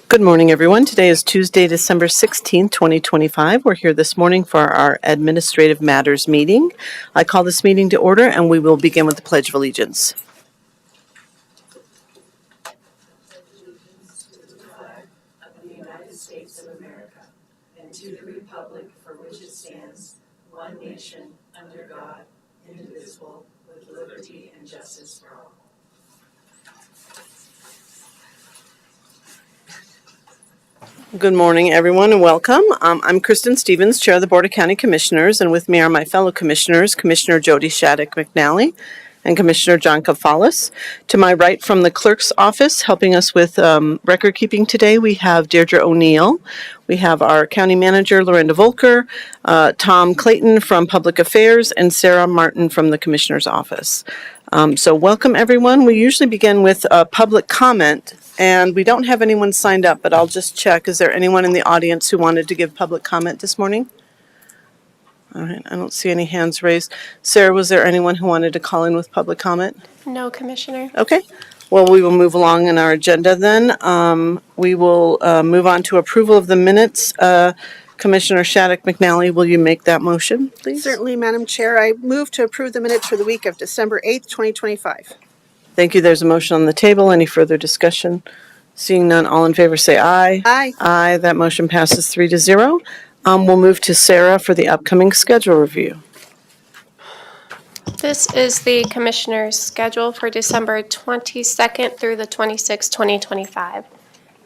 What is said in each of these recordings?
Good morning, everyone. Today is Tuesday, December 16th, 2025. We're here this morning for our Administrative Matters meeting. I call this meeting to order, and we will begin with the Pledge of Allegiance. To the flag of the United States of America, and to the republic for which it stands, one nation, under God, indivisible, with liberty and justice for all. Good morning, everyone, and welcome. I'm Kristen Stevens, Chair of the Board of County Commissioners, and with me are my fellow commissioners, Commissioner Jody Shattuck McNally and Commissioner John Kafalis. To my right from the clerk's office, helping us with record keeping today, we have Deirdre O'Neill. We have our county manager, Lorinda Volker, Tom Clayton from Public Affairs, and Sarah Martin from the Commissioner's office. So welcome, everyone. We usually begin with public comment, and we don't have anyone signed up, but I'll just check. Is there anyone in the audience who wanted to give public comment this morning? All right, I don't see any hands raised. Sarah, was there anyone who wanted to call in with public comment? No, Commissioner. Okay. Well, we will move along in our agenda then. We will move on to approval of the minutes. Commissioner Shattuck McNally, will you make that motion, please? Certainly, Madam Chair. I move to approve the minutes for the week of December 8th, 2025. Thank you. There's a motion on the table. Any further discussion? Seeing none, all in favor say aye. Aye. Aye. That motion passes 3-0. We'll move to Sarah for the upcoming schedule review. This is the Commissioner's schedule for December 22nd through the 26th, 2025.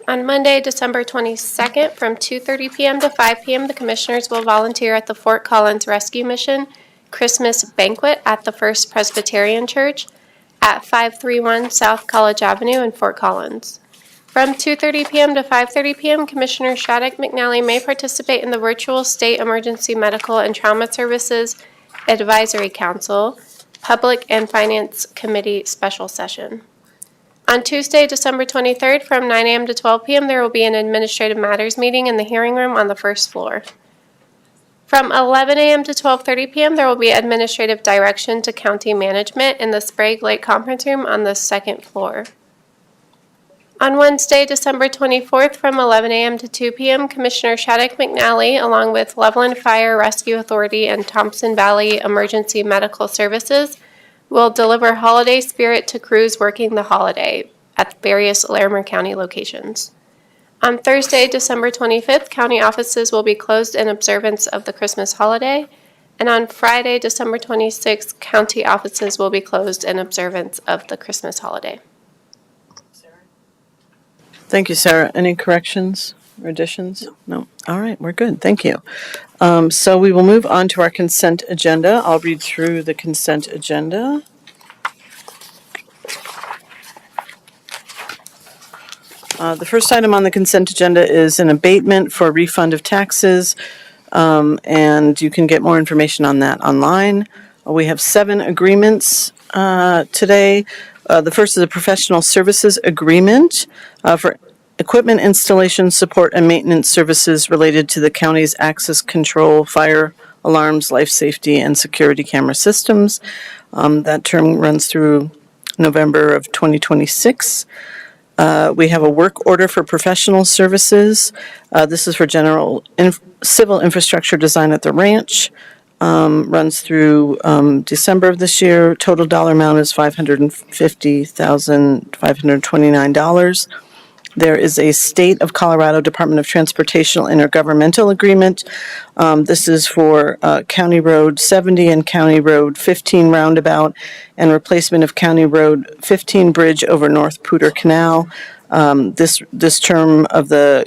On Monday, December 22nd, from 2:30 p.m. to 5 p.m., the Commissioners will volunteer at the Fort Collins Rescue Mission Christmas Banquet at the First Presbyterian Church at 531 South College Avenue in Fort Collins. From 2:30 p.m. to 5:30 p.m., Commissioner Shattuck McNally may participate in the virtual State Emergency Medical and Trauma Services Advisory Council Public and Finance Committee special session. On Tuesday, December 23rd, from 9 a.m. to 12 p.m., there will be an Administrative Matters meeting in the hearing room on the first floor. From 11 a.m. to 12:30 p.m., there will be administrative direction to county management in the Sprague Lake Conference Room on the second floor. On Wednesday, December 24th, from 11 a.m. to 2 p.m., Commissioner Shattuck McNally, along with Loveland Fire Rescue Authority and Thompson Valley Emergency Medical Services, will deliver holiday spirit to crews working the holiday at various Larimer County locations. On Thursday, December 25th, county offices will be closed in observance of the Christmas holiday, and on Friday, December 26th, county offices will be closed in observance of the Christmas holiday. Thank you, Sarah. Any corrections or additions? No. All right, we're good. Thank you. So we will move on to our consent agenda. I'll read through the consent agenda. The first item on the consent agenda is an abatement for refund of taxes, and you can get more information on that online. We have 7 agreements today. The first is a professional services agreement for equipment installation, support, and maintenance services related to the county's access control, fire alarms, life safety, and security camera systems. That term runs through November of 2026. We have a work order for professional services. This is for general civil infrastructure design at the ranch. Runs through December of this year. Total dollar amount is $550,529. There is a State of Colorado Department of Transportation intergovernmental agreement. This is for County Road 70 and County Road 15 roundabout and replacement of County Road 15 bridge over North Poudre Canal. This term of the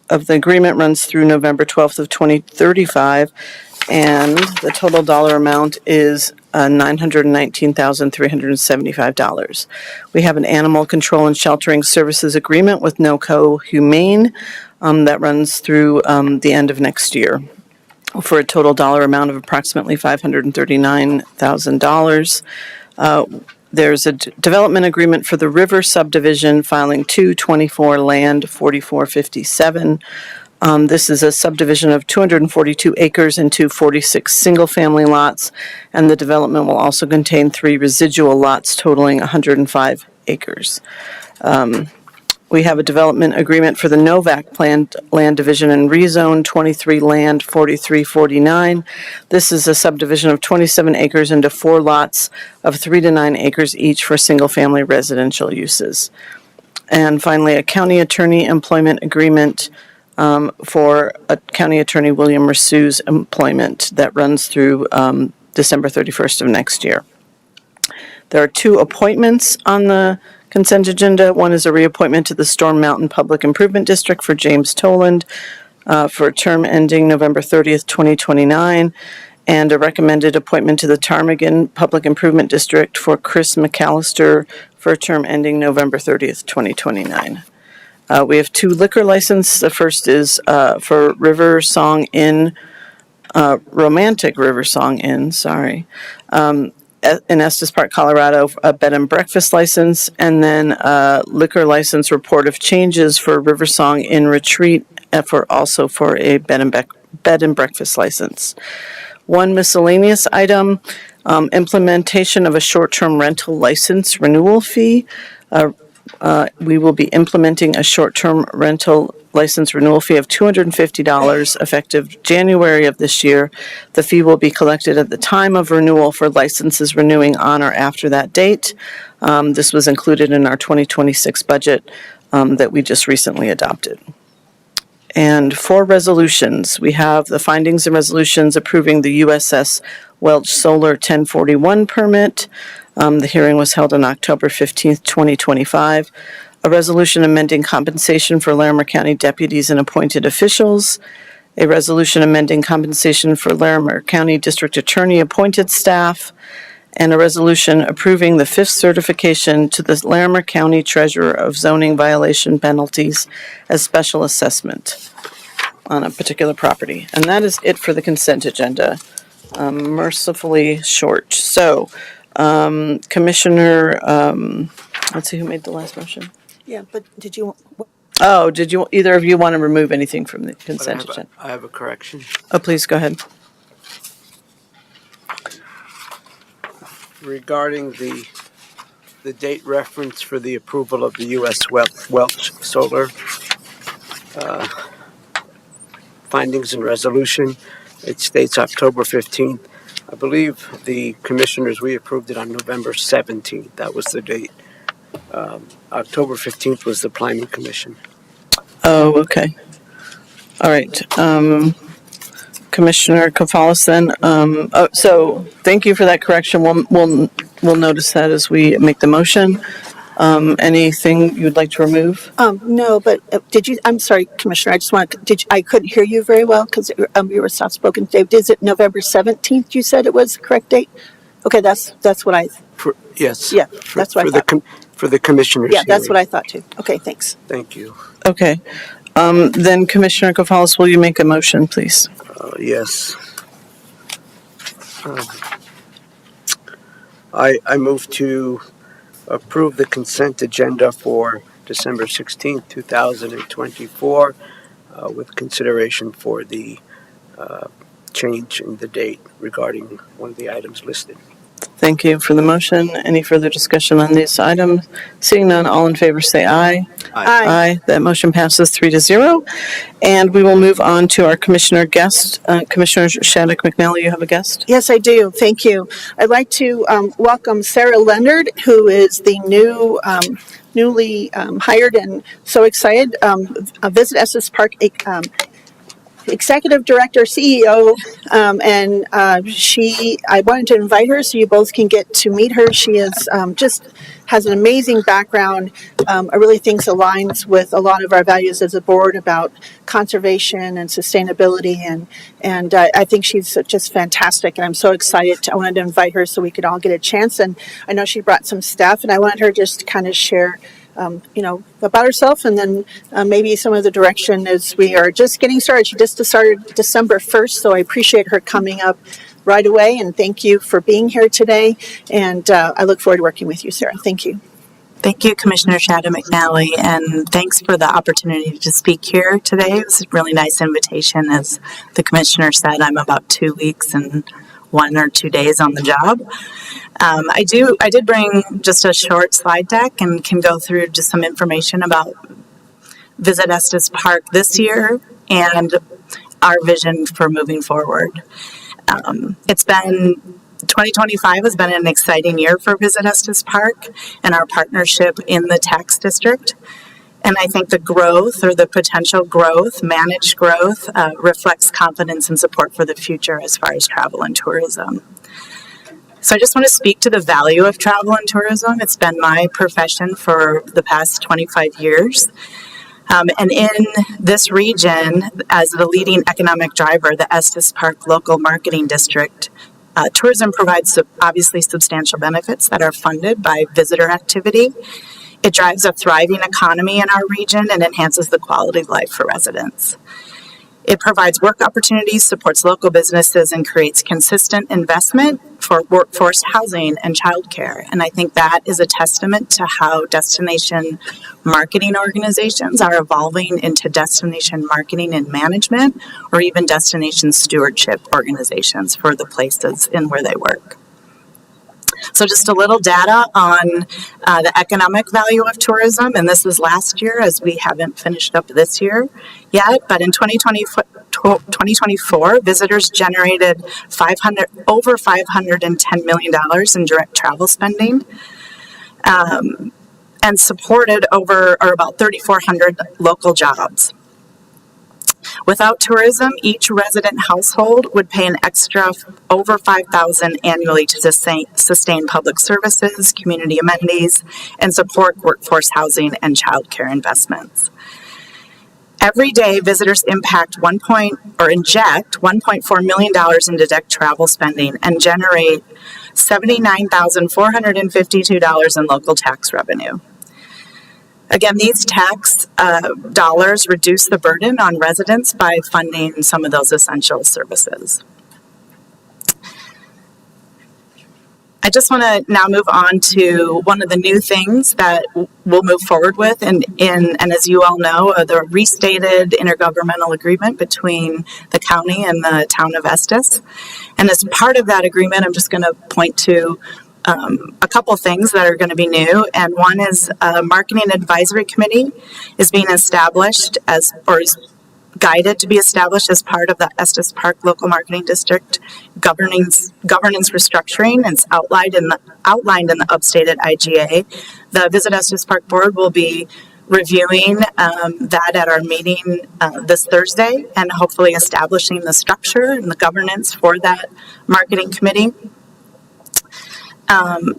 agreement runs through November 12th of 2035, and the total dollar amount is $919,375. We have an animal control and sheltering services agreement with NOCO Humane that runs through the end of next year for a total dollar amount of approximately $539,000. There's a development agreement for the River subdivision, filing 224 land 4457. This is a subdivision of 242 acres into 46 single-family lots, and the development will also contain 3 residual lots totaling 105 acres. We have a development agreement for the Novak planned land division and rezone 23 land 4349. This is a subdivision of 27 acres into 4 lots of 3 to 9 acres each for single-family residential uses. And finally, a county attorney employment agreement for County Attorney William Rasu's employment that runs through December 31st of next year. There are 2 appointments on the consent agenda. One is a reappointment to the Storm Mountain Public Improvement District for James Toland for a term ending November 30th, 2029, and a recommended appointment to the Ptarmigan Public Improvement District for Chris McAllister for a term ending November 30th, 2029. We have 2 liquor licenses. The first is for River Song Inn, Romantic River Song Inn, in Estes Park, Colorado, a bed and breakfast license, and then a liquor license report of changes for River Song Inn Retreat, also for a bed and breakfast license. 1 miscellaneous item, implementation of a short-term rental license renewal fee. We will be implementing a short-term rental license renewal fee of $250 effective January of this year. The fee will be collected at the time of renewal for licenses renewing on or after that date. This was included in our 2026 budget that we just recently adopted. And 4 resolutions. We have the findings and resolutions approving the USS Welch Solar 1041 permit. The hearing was held on October 15th, 2025. A resolution amending compensation for Larimer County deputies and appointed officials. A resolution amending compensation for Larimer County District Attorney appointed staff. And a resolution approving the 5th certification to the Larimer County Treasurer of zoning violation penalties as special assessment on a particular property. And that is it for the consent agenda. Mercifully short. So, Commissioner, let's see who made the last motion. Yeah, but did you, Oh, did you, either of you want to remove anything from the consent agenda? I have a correction. Oh, please go ahead. Regarding the date reference for the approval of the U.S. Welch Solar findings and resolution, it states October 15th. I believe the commissioners, we approved it on November 17th. That was the date. October 15th was the Planning Commission. Oh, okay. All right. Commissioner Kafalis then. So thank you for that correction. We'll notice that as we make the motion. Anything you'd like to remove? no, but did you, I'm sorry, Commissioner, I just want, I couldn't hear you very well because you were soft-spoken. Dave, is it November 17th you said it was the correct date? Okay, that's what I, Yes. yeah, that's what I thought. For the commissioners. Yeah, that's hearing. what I thought too. Okay, thanks. Thank you. Okay. Then Commissioner Kafalis, will you make a motion, please? Yes. I move to approve the consent agenda for December 16th, 2024, with consideration for the change in the date regarding one of the items listed. Thank you for the motion. Any further discussion on this item? Seeing none, all in favor say aye. Aye. That motion passes 3-0. And we will move on to our commissioner guest. Commissioner Shattuck McNally, you have a guest? Yes, I do. Thank you. I'd like to welcome Sarah Leonard, who is the newly hired and so excited Visit Estes Park Executive Director, CEO, and I wanted to invite her so you both can get to meet her. She is just has an amazing background. I really think aligns with a lot of our values as a board about conservation and sustainability, and I think she's just fantastic. And I'm so excited. I wanted to invite her so we could all get a chance. And I know she brought some stuff, and I wanted her just to kind of share. About herself, and then maybe some of the direction as we are just getting started. She just started December 1st, so I appreciate her coming up right away, and thank you for being here today, and I look forward to working with you, Sarah. Thank you. Thank you, Commissioner Shattuck McNally, and thanks for the opportunity to speak here today. It was a really nice invitation. As the Commissioner said, I'm about 2 weeks and 1 or 2 days on the job. I did bring just a short slide deck and can go through just some information about Visit Estes Park this year and our vision for moving forward. 2025 has been an exciting year for Visit Estes Park and our partnership in the tax district. And I think the growth or the potential growth, managed growth, reflects confidence and support for the future as far as travel and tourism. So I just want to speak to the value of travel and tourism. It's been my profession for the past 25 years. And in this region, as the leading economic driver, the Estes Park Local Marketing District, tourism provides obviously substantial benefits that are funded by visitor activity. It drives a thriving economy in our region and enhances the quality of life for residents. It provides work opportunities, supports local businesses, and creates consistent investment for workforce housing and childcare. And I think that is a testament to how destination marketing organizations are evolving into destination marketing and management, or even destination stewardship organizations for the places in where they work. So just a little data on the economic value of tourism, and this is last year as we haven't finished up this year yet, but in 2024, visitors generated over $510 million in direct travel spending, and supported about 3,400 local jobs. Without tourism, each resident household would pay an extra over $5,000 annually to sustain public services, community amenities, and support workforce housing and childcare investments. Every day, visitors inject $1.4 million into direct travel spending and generate $79,452 in local tax revenue. Again, these tax dollars reduce the burden on residents by funding some of those essential services. I just want to now move on to one of the new things that we'll move forward with, and as you all know, the restated intergovernmental agreement between the county and the town of Estes. And as part of that agreement, I'm just going to point to a couple things that are going to be new, and one is a marketing advisory committee is being established is guided to be established as part of the Estes Park Local Marketing District governance restructuring, and it's outlined in the updated IGA. The Visit Estes Park Board will be reviewing that at our meeting this Thursday, and hopefully establishing the structure and the governance for that marketing committee. One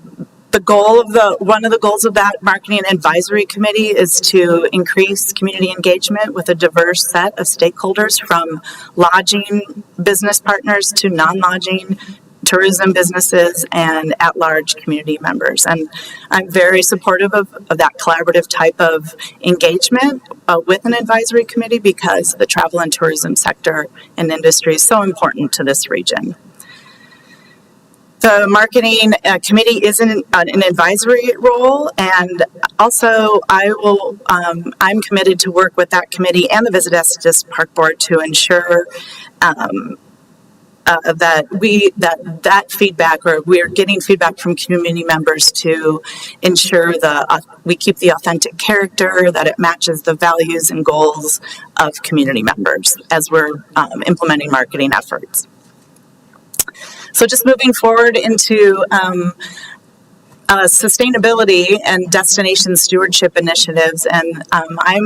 of the goals of that marketing advisory committee is to increase community engagement with a diverse set of stakeholders, from lodging business partners to non-lodging tourism businesses and at-large community members. And I'm very supportive of that collaborative type of engagement with an advisory committee, because the travel and tourism sector and industry is so important to this region. The marketing committee is in an advisory role, and also I'm committed to work with that committee and the Visit Estes Park Board to ensure that feedback, or we're getting feedback from community members to ensure we keep the authentic character, that it matches the values and goals of community members as we're implementing marketing efforts. So just moving forward into sustainability and destination stewardship initiatives, and I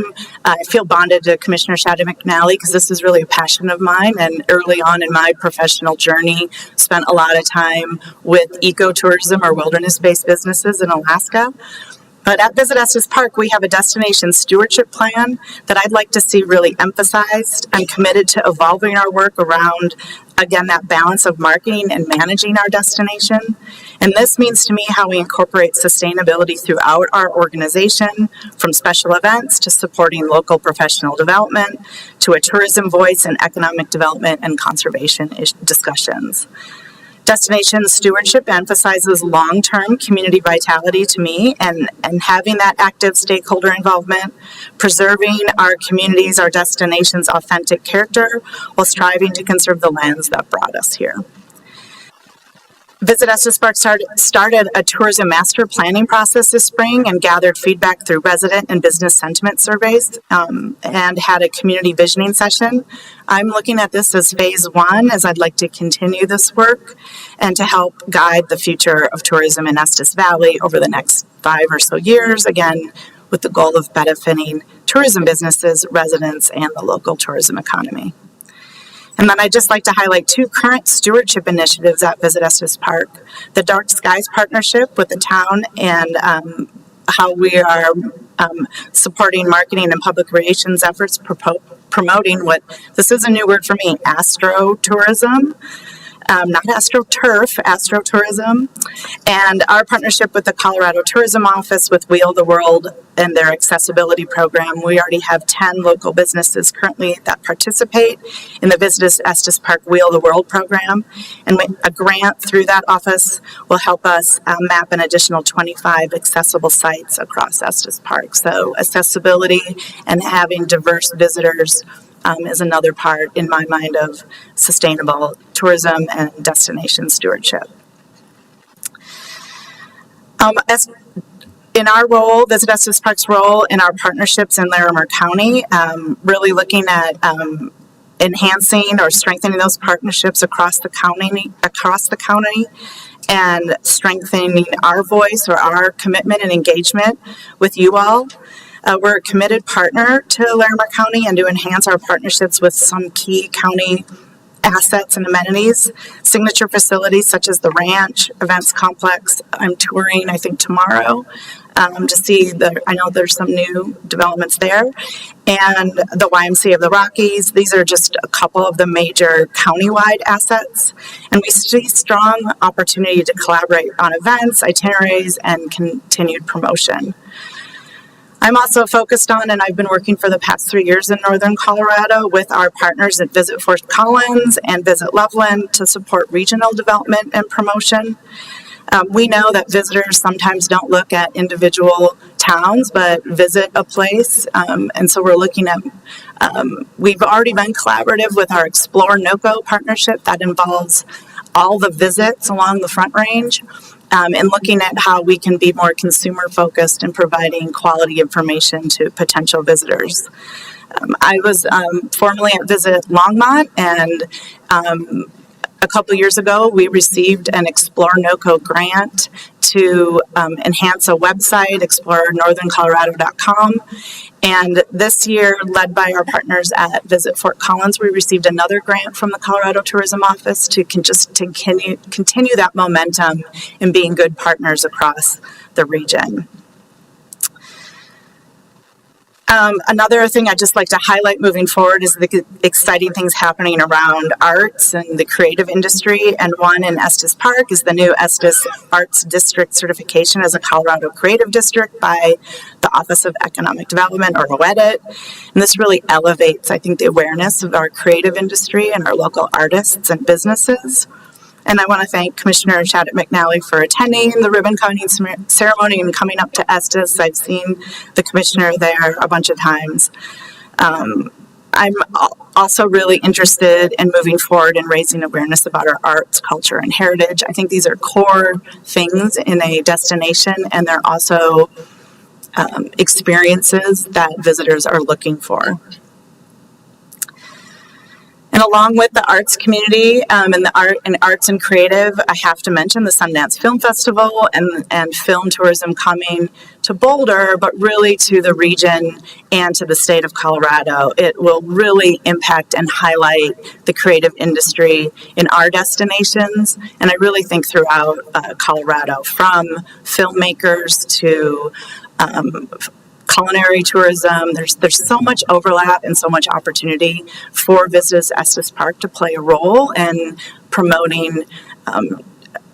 feel bonded to Commissioner Shada McNally, because this is really a passion of mine, and early on in my professional journey spent a lot of time with ecotourism or wilderness-based businesses in Alaska. But at Visit Estes Park, we have a destination stewardship plan that I'd like to see really emphasized. I'm committed to evolving our work around, again, that balance of marketing and managing our destination. And this means to me how we incorporate sustainability throughout our organization, from special events to supporting local professional development, to a tourism voice in economic development and conservation discussions. Destination stewardship emphasizes long-term community vitality to me, and having that active stakeholder involvement, preserving our communities, our destination's authentic character, while striving to conserve the lands that brought us here. Visit Estes Park started a tourism master planning process this spring and gathered feedback through resident and business sentiment surveys, and had a community visioning session. I'm looking at this as phase one, as I'd like to continue this work and to help guide the future of tourism in Estes Valley over the next 5 or so years, again, with the goal of benefiting tourism businesses, residents, and the local tourism economy. And then I'd just like to highlight 2 current stewardship initiatives at Visit Estes Park. The Dark Skies Partnership with the town and how we are supporting marketing and public relations efforts promoting what, this is a new word for me, astrotourism. Not AstroTurf, astrotourism, and our partnership with the Colorado Tourism Office with Wheel the World and their accessibility program. We already have 10 local businesses currently that participate in the Visit Estes Park Wheel the World program, and a grant through that office will help us map an additional 25 accessible sites across Estes Park. So accessibility and having diverse visitors is another part, in my mind, of sustainable tourism and destination stewardship. As in our role, Visit Estes Park's role in our partnerships in Larimer County, really looking at enhancing or strengthening those partnerships across the county, and strengthening our voice or our commitment and engagement with you all. We're a committed partner to Larimer County and to enhance our partnerships with some key county assets and amenities, signature facilities such as the ranch, events complex. I'm touring, I think, tomorrow to see I know there's some new developments there, and the YMCA of the Rockies. These are just a couple of the major countywide assets, and we see strong opportunity to collaborate on events, itineraries, and continued promotion. I'm also focused on, and I've been working for the past 3 years in Northern Colorado with our partners at Visit Fort Collins and Visit Loveland to support regional development and promotion. We know that visitors sometimes don't look at individual towns, but visit a place. And so we're looking at, we've already been collaborative with our Explore NOCO partnership that involves all the visits along the Front Range. And looking at how we can be more consumer focused in providing quality information to potential visitors. I was formerly at Visit Longmont, and a couple years ago we received an Explore NOCO grant to enhance a website, explorenortherncolorado.com. And this year, led by our partners at Visit Fort Collins, we received another grant from the Colorado Tourism Office to continue that momentum in being good partners across the region. Another thing I'd just like to highlight moving forward is the exciting things happening around arts and the creative industry. And one in Estes Park is the new Estes Arts District certification as a Colorado Creative District by the Office of Economic Development, or OEDIT. And this really elevates, I think, the awareness of our creative industry and our local artists and businesses. And I want to thank Commissioner Chadwick McNally for attending the ribbon cutting ceremony and coming up to Estes. I've seen the commissioner there a bunch of times. I'm also really interested in moving forward and raising awareness about our arts, culture, and heritage. I think these are core things in a destination, and they're also experiences that visitors are looking for. And along with the arts community and the arts and creative, I have to mention the Sundance Film Festival and film tourism coming to Boulder, but really to the region and to the state of Colorado. It will really impact and highlight the creative industry in our destinations, and I really think throughout Colorado, from filmmakers to culinary tourism. There's so much overlap and so much opportunity for Visit Estes Park to play a role in promoting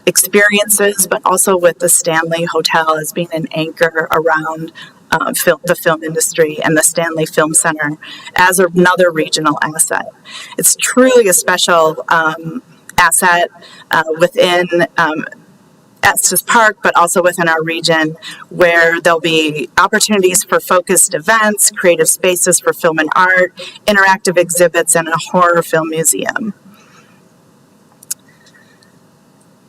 experiences, but also with the Stanley Hotel as being an anchor around the film industry, and the Stanley Film Center as another regional asset. It's truly a special asset within Estes Park, but also within our region, where there'll be opportunities for focused events, creative spaces for film and art, interactive exhibits, and a horror film museum.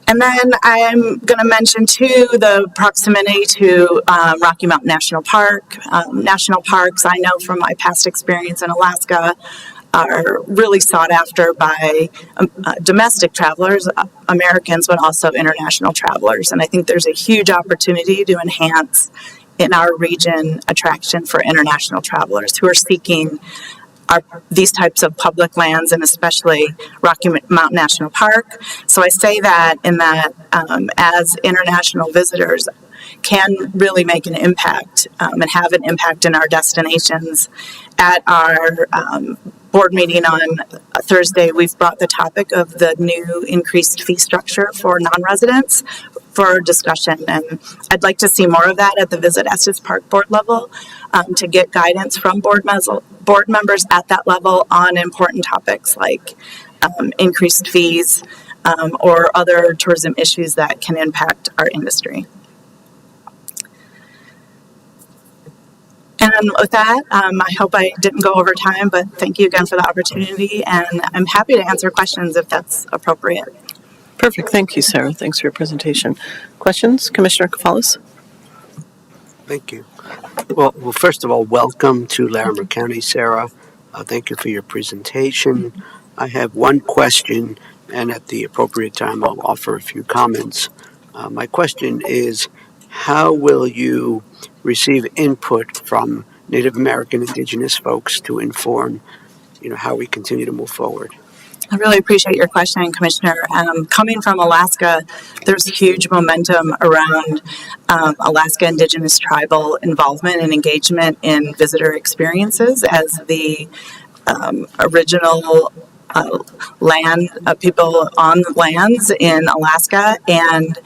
And then I'm going to mention too the proximity to Rocky Mountain National Park. National parks, I know from my past experience in Alaska, are really sought after by domestic travelers, Americans, but also international travelers. And I think there's a huge opportunity to enhance in our region attraction for international travelers who are seeking these types of public lands, and especially Rocky Mountain National Park. So I say that in that as international visitors can really make an impact and have an impact in our destinations. At our board meeting on Thursday, we've brought the topic of the new increased fee structure for non-residents for discussion, and I'd like to see more of that at the Visit Estes Park board level to get guidance from board members at that level on important topics like increased fees or other tourism issues that can impact our industry. And with that, I hope I didn't go over time, but thank you again for the opportunity, and I'm happy to answer questions if that's appropriate. Perfect. Thank you, Sarah. Thanks for your presentation. Questions? Commissioner Kafalis? Thank you. Well, first of all, welcome to Larimer County, Sarah. Thank you for your presentation. I have one question, and at the appropriate time, I'll offer a few comments. My question is, how will you receive input from Native American Indigenous folks to inform, how we continue to move forward? I really appreciate your question, Commissioner. Coming from Alaska, there's huge momentum around Alaska Indigenous tribal involvement and engagement in visitor experiences as the original land people on lands in Alaska, and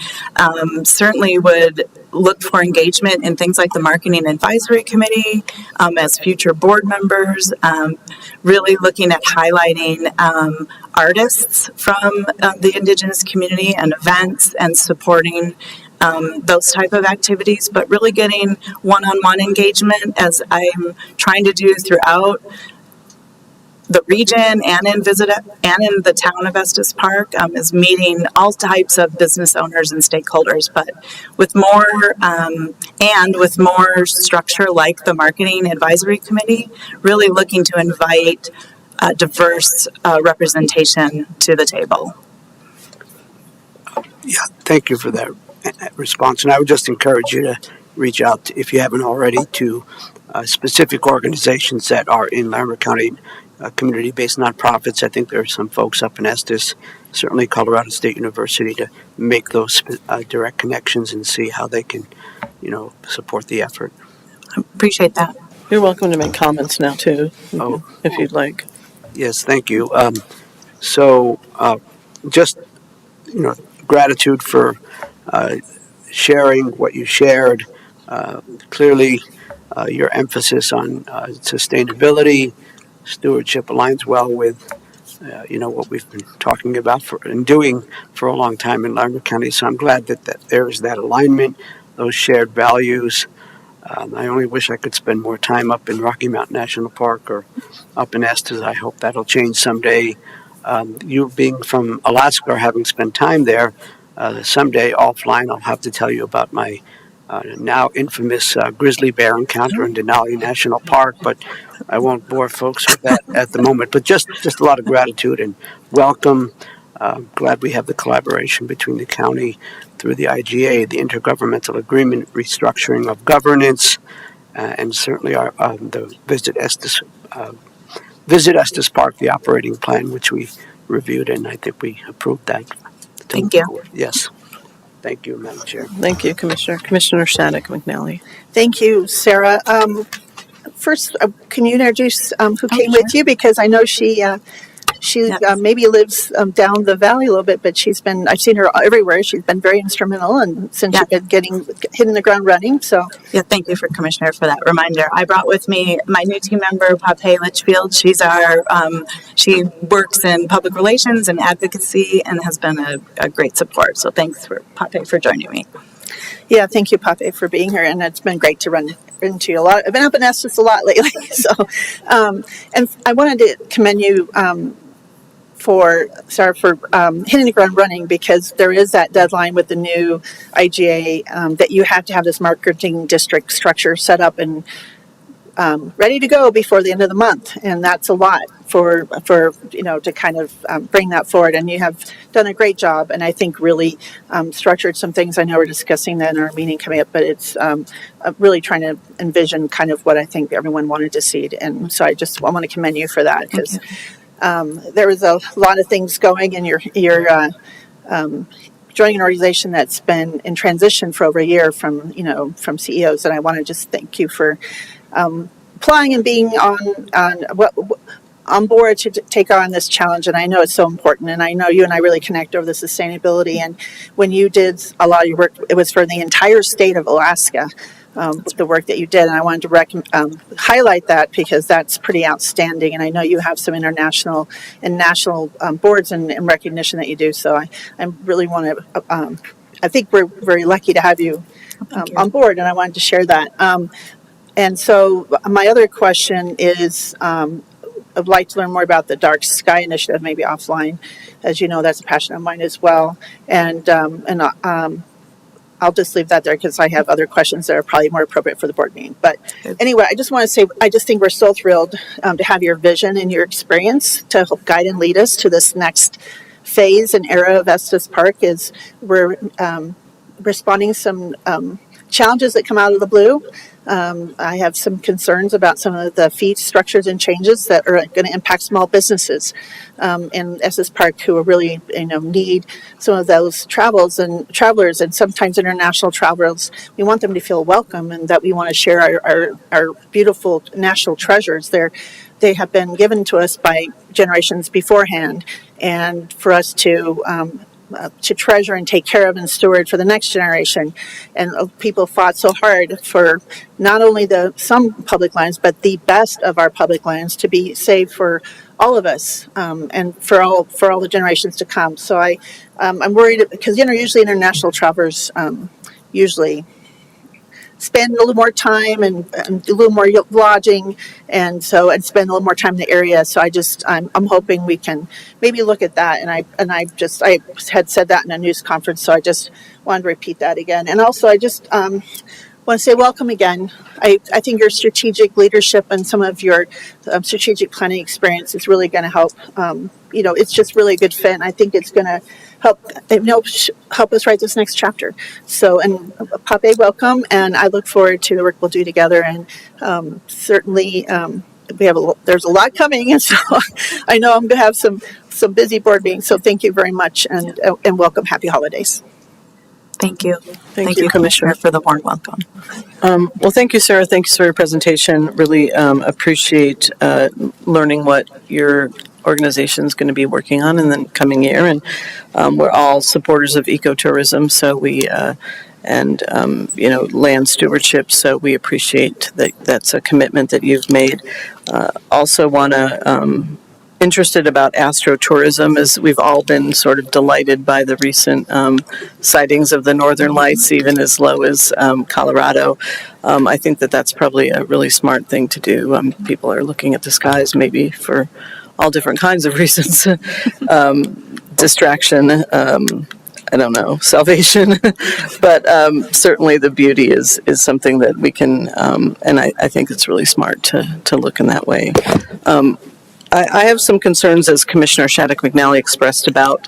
certainly would look for engagement in things like the Marketing Advisory Committee as future board members, really looking at highlighting artists from the Indigenous community and events and supporting those type of activities, but really getting one-on-one engagement as I'm trying to do throughout the region and in the town of Estes Park is meeting all types of business owners and stakeholders, but with more structure like the Marketing Advisory Committee, really looking to invite diverse representation to the table. Yeah, thank you for that response. And I would just encourage you to reach out, if you haven't already, to specific organizations that are in Larimer County, community-based nonprofits. I think there are some folks up in Estes, certainly Colorado State University, to make those direct connections and see how they can, support the effort. I appreciate that. You're welcome to make comments now, too, if you'd like. Yes, thank you. Just, gratitude for sharing what you shared. Clearly, your emphasis on sustainability, stewardship aligns well with, what we've been talking about and doing for a long time in Larimer County. So I'm glad that there is that alignment, those shared values. I only wish I could spend more time up in Rocky Mountain National Park or up in Estes. I hope that'll change someday. You being from Alaska or having spent time there, someday offline I'll have to tell you about my now infamous grizzly bear encounter in Denali National Park, but I won't bore folks with that at the moment. But just a lot of gratitude and welcome. Glad we have the collaboration between the county through the IGA, the Intergovernmental Agreement Restructuring of Governance, and certainly the Visit Estes Park, the operating plan, which we reviewed, and I think we approved that. Thank you. Yes. Thank you, Madam Chair. Thank you, Commissioner. Commissioner Shattuck McNally. Thank you, Sarah. First, can you introduce who came with you? Because I know she Yes. maybe lives down the valley a little bit, but I've seen her everywhere. She's been very instrumental, and since you've been hitting the ground running. So Yeah, thank you, Commissioner, for that reminder. I brought with me my new team member, Pape Litchfield. She works in public relations and advocacy and has been a great support. So thanks, Pape, for joining me. yeah, thank you, Pape, for being here, and it's been great to run into you a lot. I've been up in Estes a lot lately, so and I wanted to commend you hitting the ground running, because there is that deadline with the new IGA, that you have to have this marketing district structure set up and ready to go before the end of the month, and that's a lot for to kind of bring that forward. And you have done a great job, and I think really structured some things. I know we're discussing that in our meeting coming up, but it's really trying to envision kind of what I think everyone wanted to see, and so I want to commend you for that, because there was a lot of things going, and you're joining an organization that's been in transition for over a year from CEOs, and I want to just thank you for applying and being on board to take on this challenge. And I know it's so important, and I know you and I really connect over the sustainability. And when you did a lot of your work, it was for the entire state of Alaska, the work that you did, and I wanted to highlight that, because that's pretty outstanding. And I know you have some international and national boards and recognition that you do. So I really want to. I think we're very lucky to have you on board, and I wanted to share that. And so my other question is, I'd like to learn more about the Dark Sky Initiative, maybe offline. As you know, that's a passion of mine as well. And I'll just leave that there, because I have other questions that are probably more appropriate for the board meeting. But anyway, I just want to say, I just think we're so thrilled to have your vision and your experience to help guide and lead us to this next phase and era of Estes Park. Is we're responding some challenges that come out of the blue. I have some concerns about some of the fee structures and changes that are going to impact small businesses in Estes Park, who really need some of those travelers, and sometimes international travelers. We want them to feel welcome, and that we want to share our beautiful national treasures. They have been given to us by generations beforehand, and for us to treasure and take care of and steward for the next generation. And people fought so hard for not only some public lands, but the best of our public lands to be saved for all of us, and for all the generations to come. So I'm worried, because usually international travelers usually spend a little more time and do a little more lodging, and spend a little more time in the area. So I'm hoping we can maybe look at that. And I had said that in a news conference, so I just wanted to repeat that again. And also I just want to say welcome again. I think your strategic leadership and some of your strategic planning experience is really going to help. It's just really a good fit, and I think it's going to help us write this next chapter. So, and Pape, welcome, and I look forward to the work we'll do together. And certainly, there's a lot coming, and so I know I'm going to have some busy board meetings. So, thank you very much, and welcome. Happy holidays. Thank you. Thank you, Commissioner, for the warm welcome. Well, thank you, Sarah. Thanks for your presentation. Really appreciate learning what your organization is going to be working on in the coming year. And we're all supporters of ecotourism, so land stewardship. So we appreciate that. That's a commitment that you've made. Also want to interested about astrotourism, as we've all been sort of delighted by the recent sightings of the northern lights, even as low as Colorado. I think that's probably a really smart thing to do. People are looking at the skies maybe for all different kinds of reasons. Distraction, I don't know, salvation. But certainly the beauty is something that we can, and I think it's really smart to look in that way. I have some concerns, as Commissioner Shattuck McNally expressed, about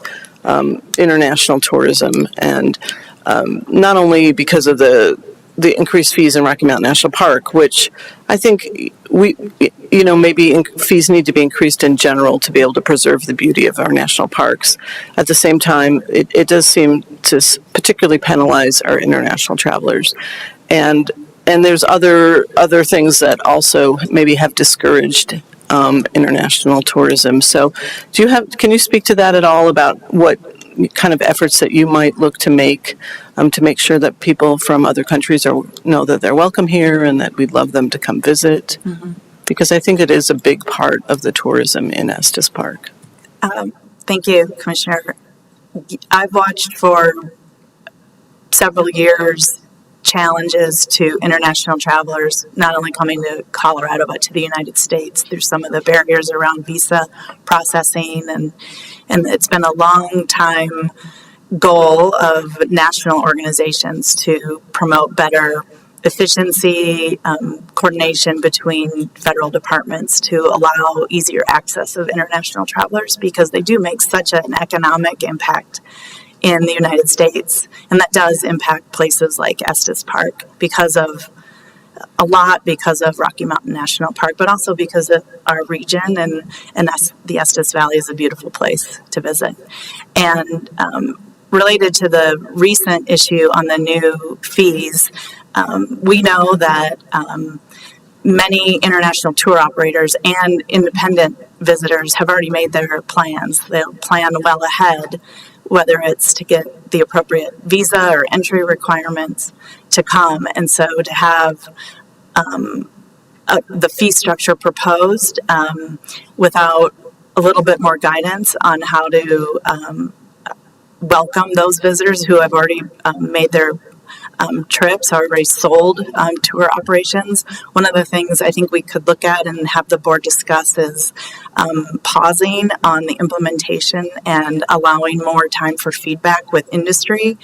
international tourism, and not only because of the increased fees in Rocky Mountain National Park, which I think maybe fees need to be increased in general to be able to preserve the beauty of our national parks. At the same time, it does seem to particularly penalize our international travelers, and there's other things that also maybe have discouraged international tourism. So can you speak to that at all, about what kind of efforts that you might look to make sure that people from other countries know that they're welcome here and that we'd love them to come visit? Mm-hmm. Because I think it is a big part of the tourism in Estes Park. Thank you, Commissioner. I've watched for several years challenges to international travelers, not only coming to Colorado, but to the United States through some of the barriers around visa processing. And it's been a long time goal of national organizations to promote better efficiency, coordination between federal departments to allow easier access of international travelers, because they do make such an economic impact in the United States. And that does impact places like Estes Park because of Rocky Mountain National Park, but also because of our region, and the Estes Valley is a beautiful place to visit. And related to the recent issue on the new fees, we know that many international tour operators and independent visitors have already made their plans. They'll plan well ahead, whether it's to get the appropriate visa or entry requirements to come. And so to have the fee structure proposed without a little bit more guidance on how to welcome those visitors who have already made their trips, already sold tour operations. One of the things I think we could look at and have the board discuss is pausing on the implementation and allowing more time for feedback with industry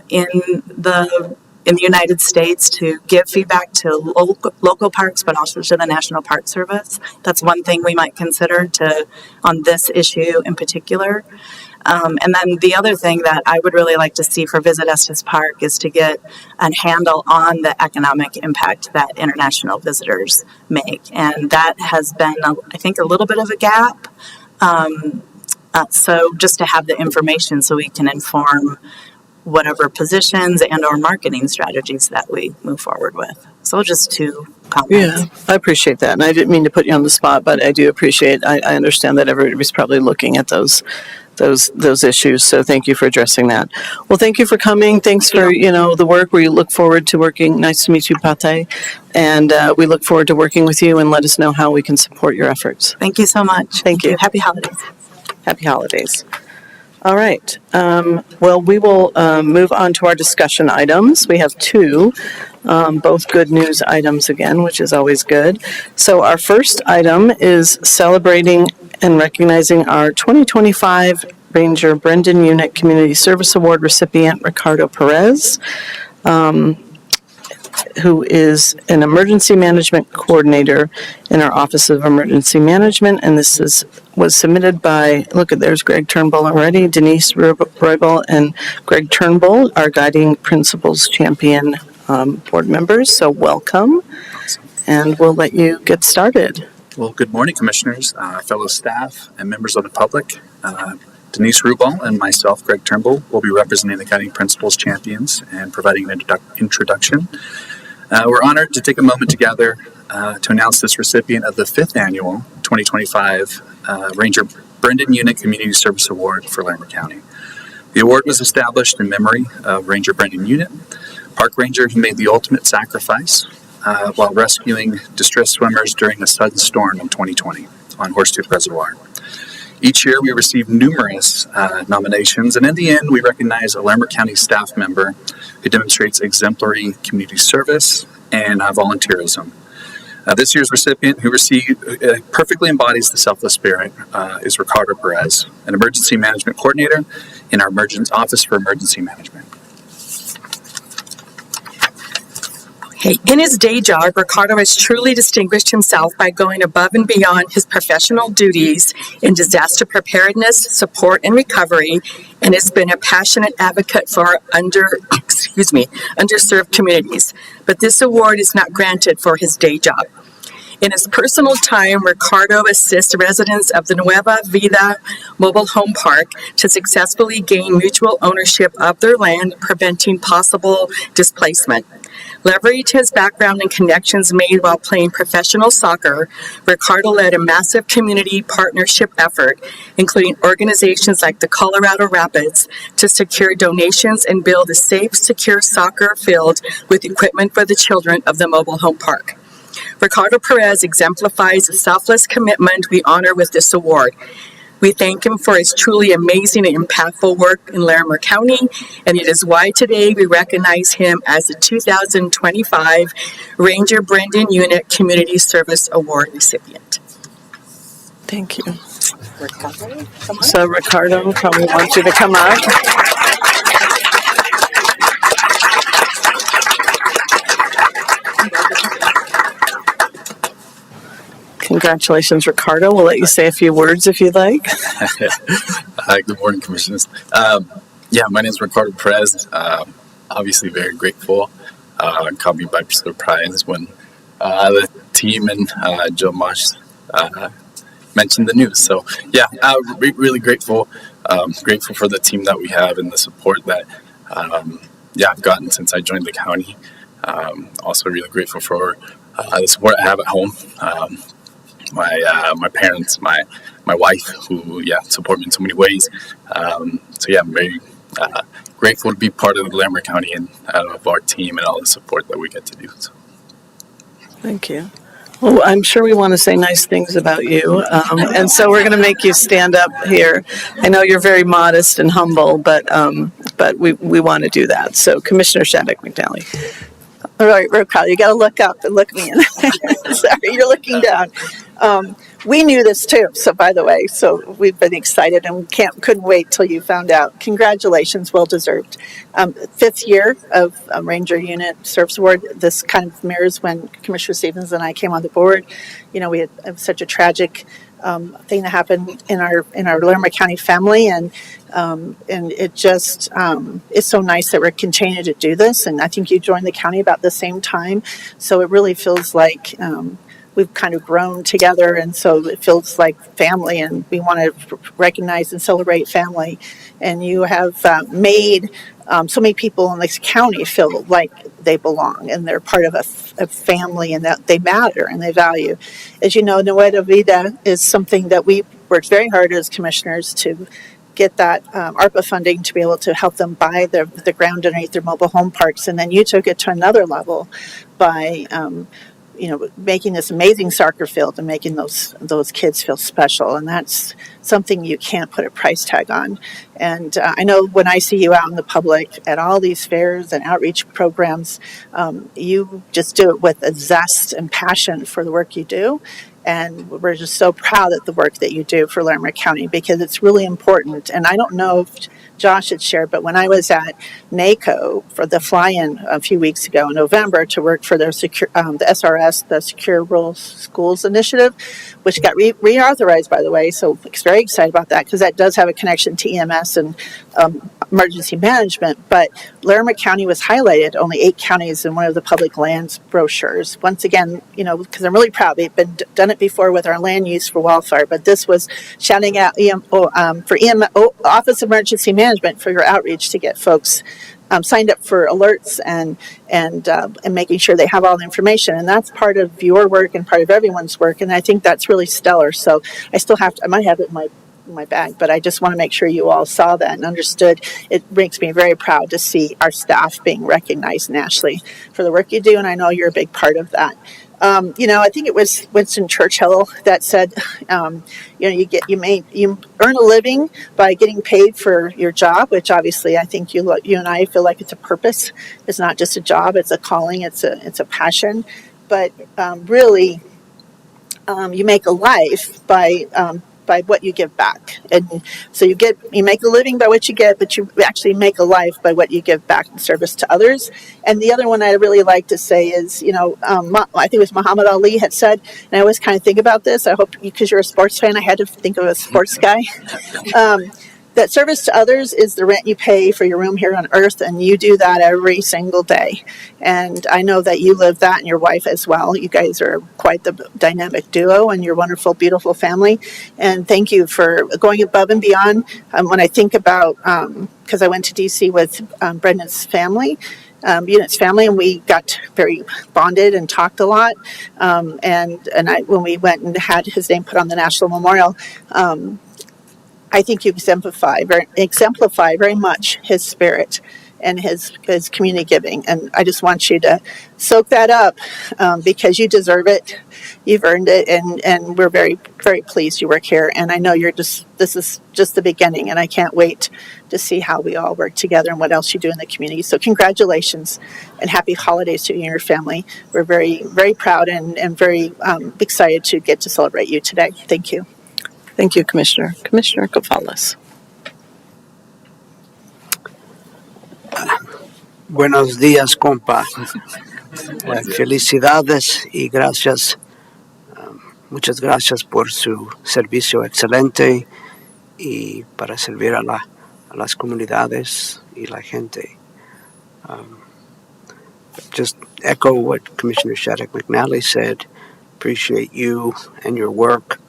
in the United States, to give feedback to local parks, but also to the National Park Service. That's one thing we might consider on this issue in particular. And then the other thing that I would really like to see for Visit Estes Park is to get a handle on the economic impact that international visitors make. And that has been, I think, a little bit of a gap. So just to have the information so we can inform whatever positions and or marketing strategies that we move forward with. So just 2 comments. Yeah, I appreciate that. And I didn't mean to put you on the spot, but I do appreciate, I understand that everybody's probably looking at those issues. So thank you for addressing that. Well, thank you for coming. Thanks for, the work. We look forward to working. Nice to meet you, Pate. And we look forward to working with you, and let us know how we can support your efforts. Thank you so much. Thank you. Happy holidays. Happy holidays. All right. Well, we will move on to our discussion items. We have 2, both good news items again, which is always good. So our first item is celebrating and recognizing our 2025 Ranger Brendan Unit Community Service Award recipient, Ricardo Perez, who is an emergency management coordinator in our Office of Emergency Management. And this was submitted by, there's Greg Turnbull already, Denise Roybal and Greg Turnbull, our Guiding Principles Champion board members. So welcome, and we'll let you get started. Well, good morning, Commissioners, fellow staff, and members of the public. Denise Rubal and myself, Greg Turnbull, will be representing the Guiding Principles Champions and providing an introduction. We're honored to take a moment together to announce this recipient of the 5th annual 2025 Ranger Brendan Unit Community Service Award for Larimer County. The award was established in memory of Ranger Brendan Unit, park ranger who made the ultimate sacrifice while rescuing distressed swimmers during a sudden storm in 2020 on Horsetooth Reservoir. Each year we receive numerous nominations, and in the end we recognize a Larimer County staff member who demonstrates exemplary community service and volunteerism. This year's recipient, who perfectly embodies the selfless spirit, is Ricardo Perez, an emergency management coordinator in our Office for Emergency Management. In his day job, Ricardo has truly distinguished himself by going above and beyond his professional duties in disaster preparedness, support, and recovery, and has been a passionate advocate for our underserved communities. But this award is not granted for his day job. In his personal time, Ricardo assists residents of the Nueva Vida Mobile Home Park to successfully gain mutual ownership of their land, preventing possible displacement. Leveraging his background and connections made while playing professional soccer, Ricardo led a massive community partnership effort, including organizations like the Colorado Rapids, to secure donations and build a safe, secure soccer field with equipment for the children of the mobile home park. Ricardo Perez exemplifies the selfless commitment we honor with this award. We thank him for his truly amazing and impactful work in Larimer County, and it is why today we recognize him as the 2025 Ranger Brendan Unit Community Service Award recipient. Thank you. So Ricardo probably wants you to come up. Congratulations, Ricardo. We'll let you say a few words if you'd like. Good morning, Commissioners. My name is Ricardo Perez. Obviously very grateful. Caught me by surprise when the team and Joe Mosh mentioned the news. So really grateful. Grateful for the team that we have and the support that I've gotten since I joined the county. Also really grateful for the support I have at home. My parents, my wife, who support me in so many ways. I'm very grateful to be part of Larimer County and of our team and all the support that we get to do. So. Thank you. Well, I'm sure we want to say nice things about you, and so we're going to make you stand up here. I know you're very modest and humble, but we want to do that. So, Commissioner Shattuck McNally. All right, Ricardo, you got to look up and look me in. Sorry, you're looking down. We knew this too, so by the way, so we've been excited and couldn't wait till you found out. Congratulations, well deserved. 5th year of Ranger Unit Service Award. This kind of mirrors when Commissioner Stevens and I came on the board. You know, we had such a tragic thing that happened in our Larimer County family, and it just is so nice that we're continuing to do this. And I think you joined the county about the same time, so it really feels like we've kind of grown together, and so it feels like family, and we want to recognize and celebrate family. And you have made so many people in this county feel like they belong and they're part of a family, and that they matter and they value. As you know, Nueva Vida is something that we worked very hard as commissioners to get that ARPA funding to be able to help them buy the ground underneath their mobile home parks. And then you took it to another level by making this amazing soccer field and making those kids feel special. And that's something you can't put a price tag on. And I know when I see you out in the public at all these fairs and outreach programs, you just do it with a zest and passion for the work you do. And we're just so proud of the work that you do for Larimer County, because it's really important. And I don't know if Josh had shared, but when I was at NACO for the fly-in a few weeks ago in November to work for their the SRS, the Secure Rural Schools Initiative, which got reauthorized, by the way, so I'm very excited about that, because that does have a connection to EMS and emergency management. But Larimer County was highlighted, only 8 counties in one of the public lands brochures. Once again, because I'm really proud, we've done it before with our land use for wildfire, but this was shouting out for Office of Emergency Management for your outreach to get folks signed up for alerts and making sure they have all the information. And that's part of your work and part of everyone's work. And I think that's really stellar. So I might have it in my bag, but I just want to make sure you all saw that and understood. It makes me very proud to see our staff being recognized nationally for the work you do. And I know you're a big part of that. I think it was Winston Churchill that said, you earn a living by getting paid for your job, which obviously I think you and I feel like it's a purpose. It's not just a job; it's a calling. It's a passion. But really, you make a life by what you give back. And so you make a living by what you get, but you actually make a life by what you give back in service to others. And the other one I really like to say is, I think it was Muhammad Ali had said, and I always kind of think about this, I hope because you're a sports fan, I had to think of a sports guy, that service to others is the rent you pay for your room here on earth, and you do that every single day. And I know that you live that, and your wife as well. You guys are quite the dynamic duo, and your wonderful, beautiful family. And thank you for going above and beyond. When I think about, because I went to D.C. with Brendan's family, Unit's family, and we got very bonded and talked a lot. When we went and had his name put on the National Memorial, I think you exemplify very much his spirit and his community giving. And I just want you to soak that up because you deserve it. You've earned it, and we're very, very pleased you work here. And I know this is just the beginning, and I can't wait to see how we all work together and what else you do in the community. So congratulations and happy holidays to you and your family. We're very, very proud and very excited to get to celebrate you today. Thank you. Thank you, Commissioner. Commissioner Gonzalez. Buenos días, compa. Felicidades y gracias. Muchas gracias por su servicio excelente y para servir a las comunidades y la gente. Just echo what Commissioner Shattuck McNally said. Appreciate you and your work.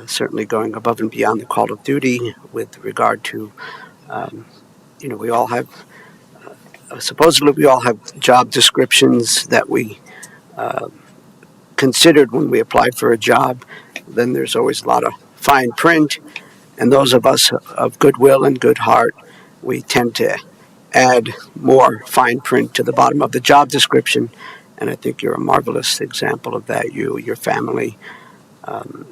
Certainly going above and beyond the call of duty with regard to, we all have, supposedly we all have job descriptions that we considered when we applied for a job. Then there's always a lot of fine print, and those of us of goodwill and good heart, we tend to add more fine print to the bottom of the job description, and I think you're a marvelous example of that, you, your family.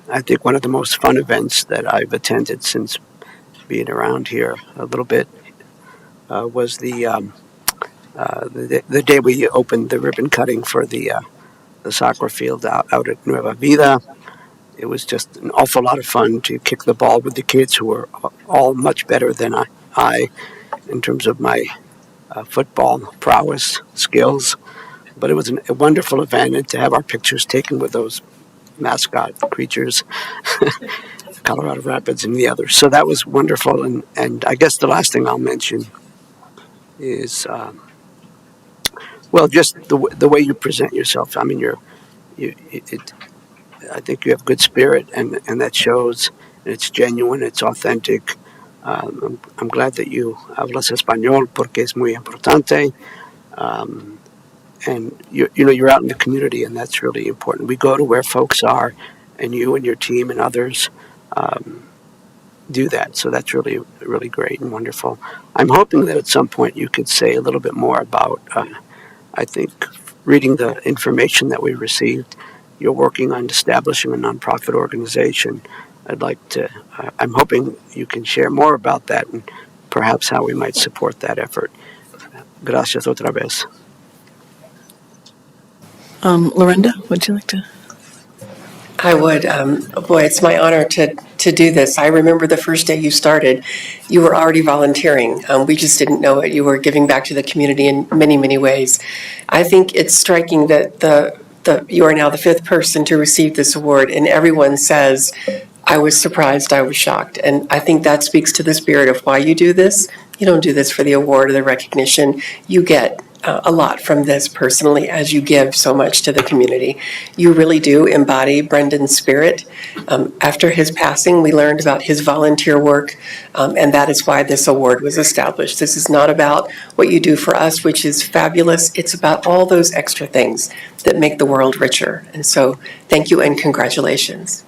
I think one of the most fun events that I've attended since being around here a little bit was the day we opened the ribbon cutting for the soccer field out at Nueva Vida. It was just an awful lot of fun to kick the ball with the kids who were all much better than I in terms of my football prowess skills. But it was a wonderful event, and to have our pictures taken with those mascot creatures, Colorado Rapids and the others. So that was wonderful. And I guess the last thing I'll mention is, just the way you present yourself. I mean, I think you have good spirit, and that shows. And it's genuine. It's authentic. I'm glad that you hablas español porque es muy importante. And you're out in the community, and that's really important. We go to where folks are, and you and your team and others do that. So that's really, really great and wonderful. I'm hoping that at some point you could say a little bit more about, I think, reading the information that we received, you're working on establishing a nonprofit organization. I'm hoping you can share more about that and perhaps how we might support that effort. Gracias otra vez. Lorinda, would you like to? I would. Boy, it's my honor to do this. I remember the first day you started, you were already volunteering. We just didn't know it. You were giving back to the community in many, many ways. I think it's striking that you are now the fifth person to receive this award, and everyone says, I was surprised, I was shocked. And I think that speaks to the spirit of why you do this. You don't do this for the award or the recognition. You get a lot from this personally as you give so much to the community. You really do embody Brendan's spirit. After his passing, we learned about his volunteer work, and that is why this award was established. This is not about what you do for us, which is fabulous. It's about all those extra things that make the world richer. And so thank you and congratulations.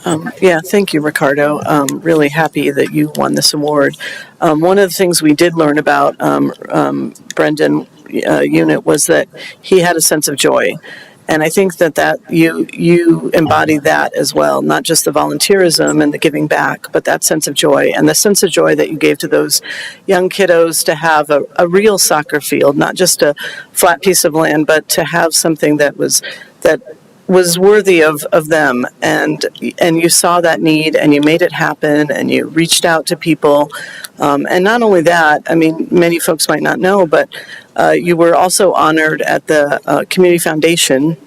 Thank you, Ricardo. Really happy that you won this award. One of the things we did learn about Brendan Unit was that he had a sense of joy. And I think that you embody that as well, not just the volunteerism and the giving back, but that sense of joy and the sense of joy that you gave to those young kiddos to have a real soccer field, not just a flat piece of land, but to have something that was worthy of them, and you saw that need and you made it happen and you reached out to people, and not only that, I mean, many folks might not know, but you were also honored at the Community Foundation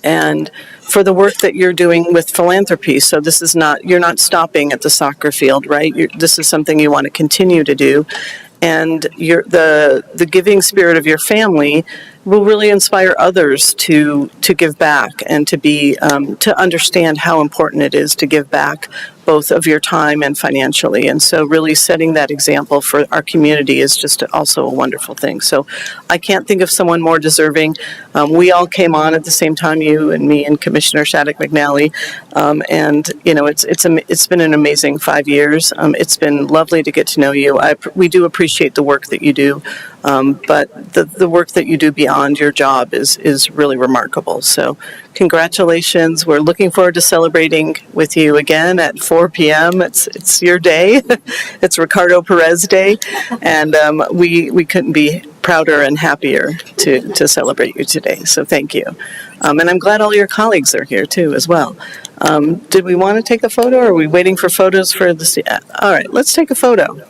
and for the work that you're doing with philanthropy. So this is you're not stopping at the soccer field, right? This is something you want to continue to do. And the giving spirit of your family will really inspire others to give back and to be to understand how important it is to give back, both of your time and financially. And so really setting that example for our community is just also a wonderful thing. So I can't think of someone more deserving. We all came on at the same time, you and me and Commissioner Shattuck McNally, and you know it's been an amazing 5 years. It's been lovely to get to know you. We do appreciate the work that you do, but the work that you do beyond your job is really remarkable. So congratulations. We're looking forward to celebrating with you again at 4 p.m. It's your day. It's Ricardo Perez Day, and we couldn't be prouder and happier to celebrate you today. So thank you. And I'm glad all your colleagues are here too as well. Did we want to take a photo, or are we waiting for photos for the... All right, let's take a photo.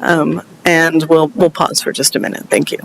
And we'll pause for just a minute. Thank you.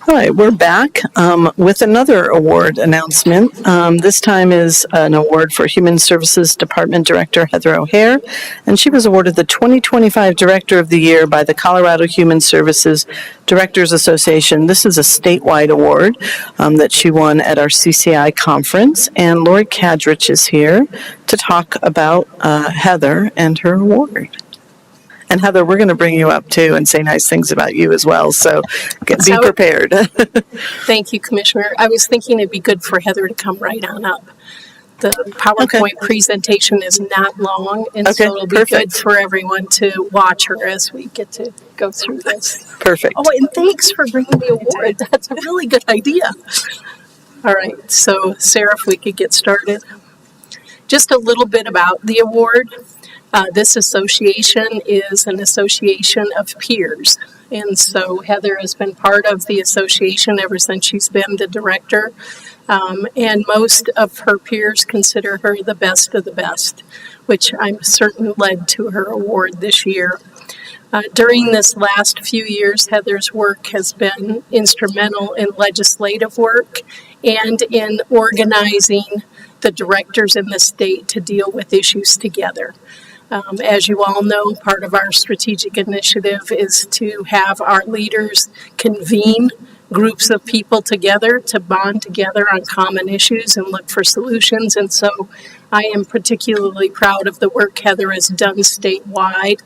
All right, we're back with another award announcement. This time is an award for Human Services Department Director Heather O'Hare, and she was awarded the 2025 Director of the Year by the Colorado Human Services Directors Association. This is a statewide award that she won at our CCI conference, and Lori Kadrich is here to talk about Heather and her award. And Heather, we're going to bring you up too and say nice things about you as well. So be prepared. Thank you, Commissioner. I was thinking it'd be good for Heather to come right on up. The PowerPoint presentation is not long, and so it'll be good for everyone to watch her as we get to go through this. Perfect. Oh, and thanks for bringing the award. That's a really good idea. All right, so Sarah, if we could get started. Just a little bit about the award. This association is an association of peers. And so Heather has been part of the association ever since she's been the director. And most of her peers consider her the best of the best, which I'm certain led to her award this year. During this last few years, Heather's work has been instrumental in legislative work and in organizing the directors in the state to deal with issues together. As you all know, part of our strategic initiative is to have our leaders convene groups of people together to bond together on common issues and look for solutions. And so I am particularly proud of the work Heather has done statewide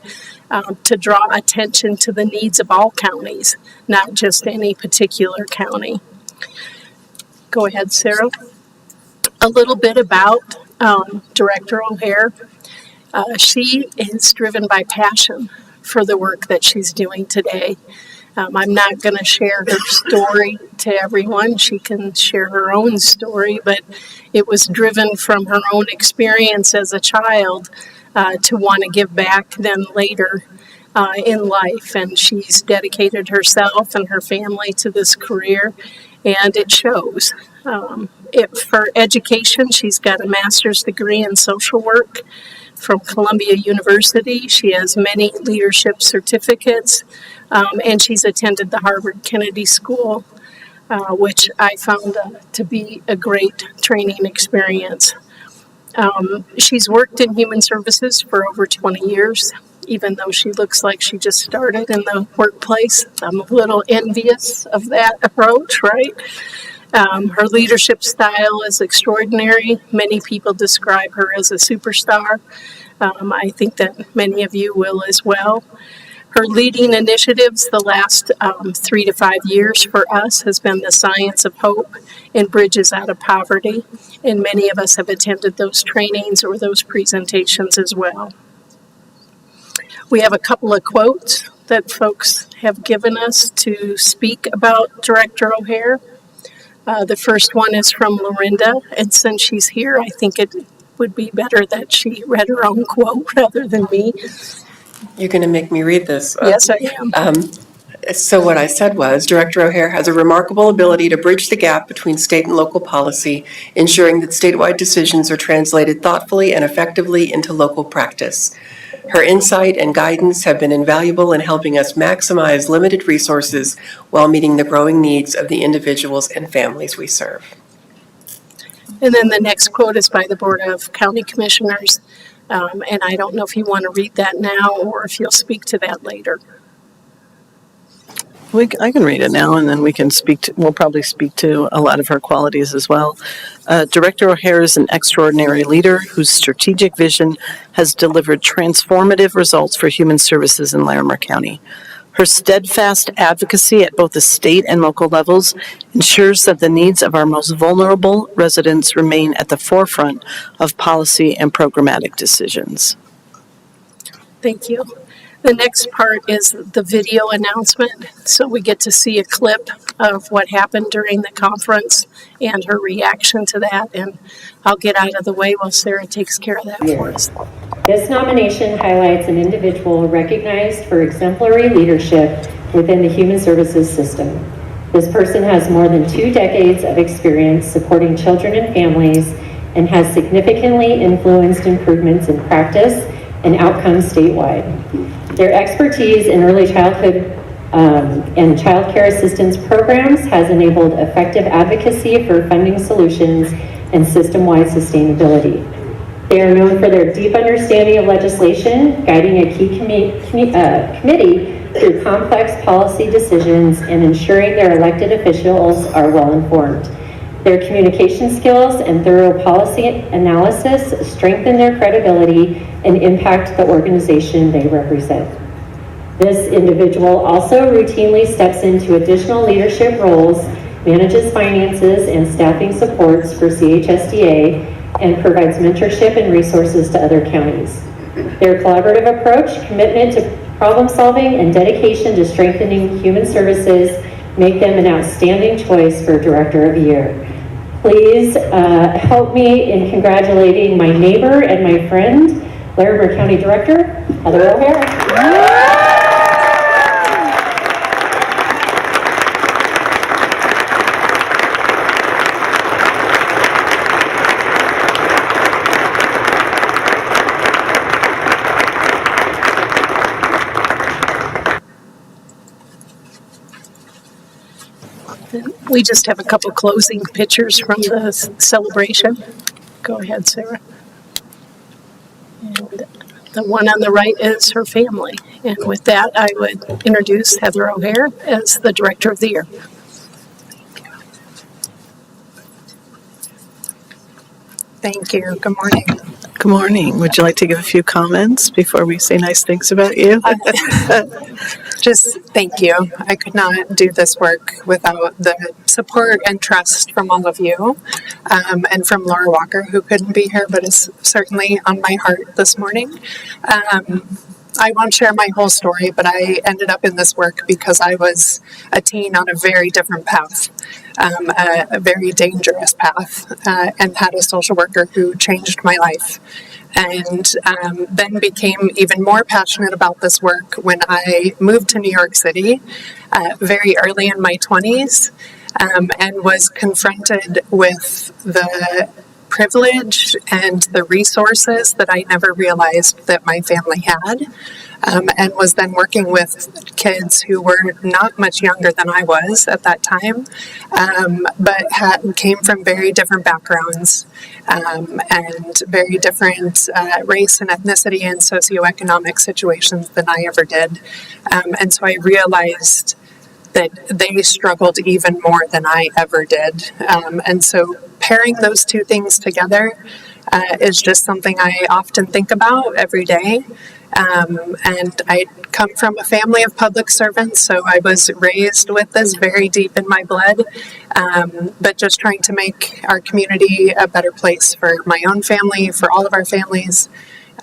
to draw attention to the needs of all counties, not just any particular county. Go ahead, Sarah. A little bit about Director O'Hare. She is driven by passion for the work that she's doing today. I'm not going to share her story to everyone. She can share her own story, but it was driven from her own experience as a child to want to give back then later in life. And she's dedicated herself and her family to this career, and it shows. For education, she's got a master's degree in social work from Columbia University. She has many leadership certificates, and she's attended the Harvard Kennedy School, which I found to be a great training experience. She's worked in human services for over 20 years, even though she looks like she just started in the workplace. I'm a little envious of that approach, right? Her leadership style is extraordinary. Many people describe her as a superstar. I think that many of you will as well. Her leading initiatives the last 3 to 5 years for us has been the Science of Hope and Bridges Out of Poverty, and many of us have attended those trainings or those presentations as well. We have a couple of quotes that folks have given us to speak about Director O'Hare. The first one is from Lorinda, and since she's here, I think it would be better that she read her own quote rather than me. You're going to make me read this. Yes, I am. So what I said was, Director O'Hare has a remarkable ability to bridge the gap between state and local policy, ensuring that statewide decisions are translated thoughtfully and effectively into local practice. Her insight and guidance have been invaluable in helping us maximize limited resources while meeting the growing needs of the individuals and families we serve. And then the next quote is by the Board of County Commissioners, and I don't know if you want to read that now or if you'll speak to that later. I can read it now, and then we'll probably speak to a lot of her qualities as well. Director O'Hare is an extraordinary leader whose strategic vision has delivered transformative results for human services in Larimer County. Her steadfast advocacy at both the state and local levels ensures that the needs of our most vulnerable residents remain at the forefront of policy and programmatic decisions. Thank you. The next part is the video announcement. So we get to see a clip of what happened during the conference and her reaction to that. And I'll get out of the way while Sarah takes care of that for us. This nomination highlights an individual recognized for exemplary leadership within the human services system. This person has more than 2 decades of experience supporting children and families and has significantly influenced improvements in practice and outcomes statewide. Their expertise in early childhood and child care assistance programs has enabled effective advocacy for funding solutions and system-wide sustainability. They are known for their deep understanding of legislation, guiding a key committee through complex policy decisions and ensuring their elected officials are well informed. Their communication skills and thorough policy analysis strengthen their credibility and impact the organization they represent. This individual also routinely steps into additional leadership roles, manages finances and staffing supports for CHSDA, and provides mentorship and resources to other counties. Their collaborative approach, commitment to problem solving, and dedication to strengthening human services make them an outstanding choice for Director of the Year. Please help me in congratulating my neighbor and my friend, Larimer County Director, Heather O'Hara. We just have a couple closing pictures from the celebration. Go ahead, Sarah. And the one on the right is her family. And with that, I would introduce Heather O'Hare as the Director of the Year. Thank you. Good morning. Good morning. Would you like to give a few comments before we say nice things about you? Just thank you. I could not do this work without the support and trust from all of you, and from Laura Walker, who couldn't be here, but is certainly on my heart this morning. I won't share my whole story, but I ended up in this work because I was a teen on a very different path, a very dangerous path, and had a social worker who changed my life. And then became even more passionate about this work when I moved to New York City very early in my 20s, and was confronted with the privilege and the resources that I never realized that my family had, and was then working with kids who were not much younger than I was at that time, but came from very different backgrounds, and very different race and ethnicity and socioeconomic situations than I ever did. And so I realized that they struggled even more than I ever did. And so pairing those two things together is just something I often think about every day. And I come from a family of public servants, so I was raised with this very deep in my blood, but just trying to make our community a better place for my own family, for all of our families,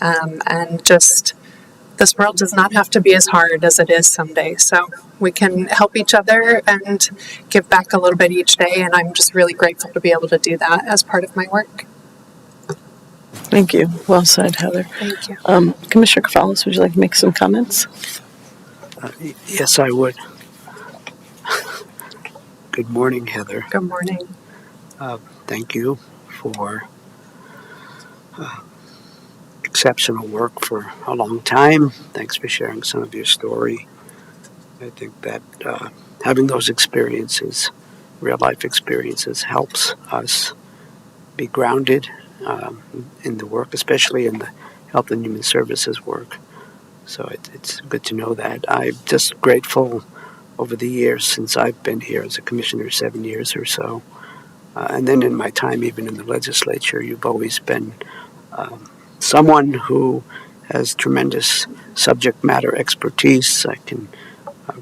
and just this world does not have to be as hard as it is someday. So we can help each other and give back a little bit each day, and I'm just really grateful to be able to do that as part of my work. Thank you. Well said, Heather. Thank you. Commissioner Cafalis, would you like to make some comments? Yes, I would. Good morning, Heather. Good morning. Thank you for exceptional work for a long time. Thanks for sharing some of your story. I think that having those experiences, real life experiences, helps us be grounded in the work, especially in the health and human services work. So it's good to know that. I'm just grateful over the years since I've been here as a commissioner, 7 years or so. And then in my time, even in the legislature, you've always been someone who has tremendous subject matter expertise. I can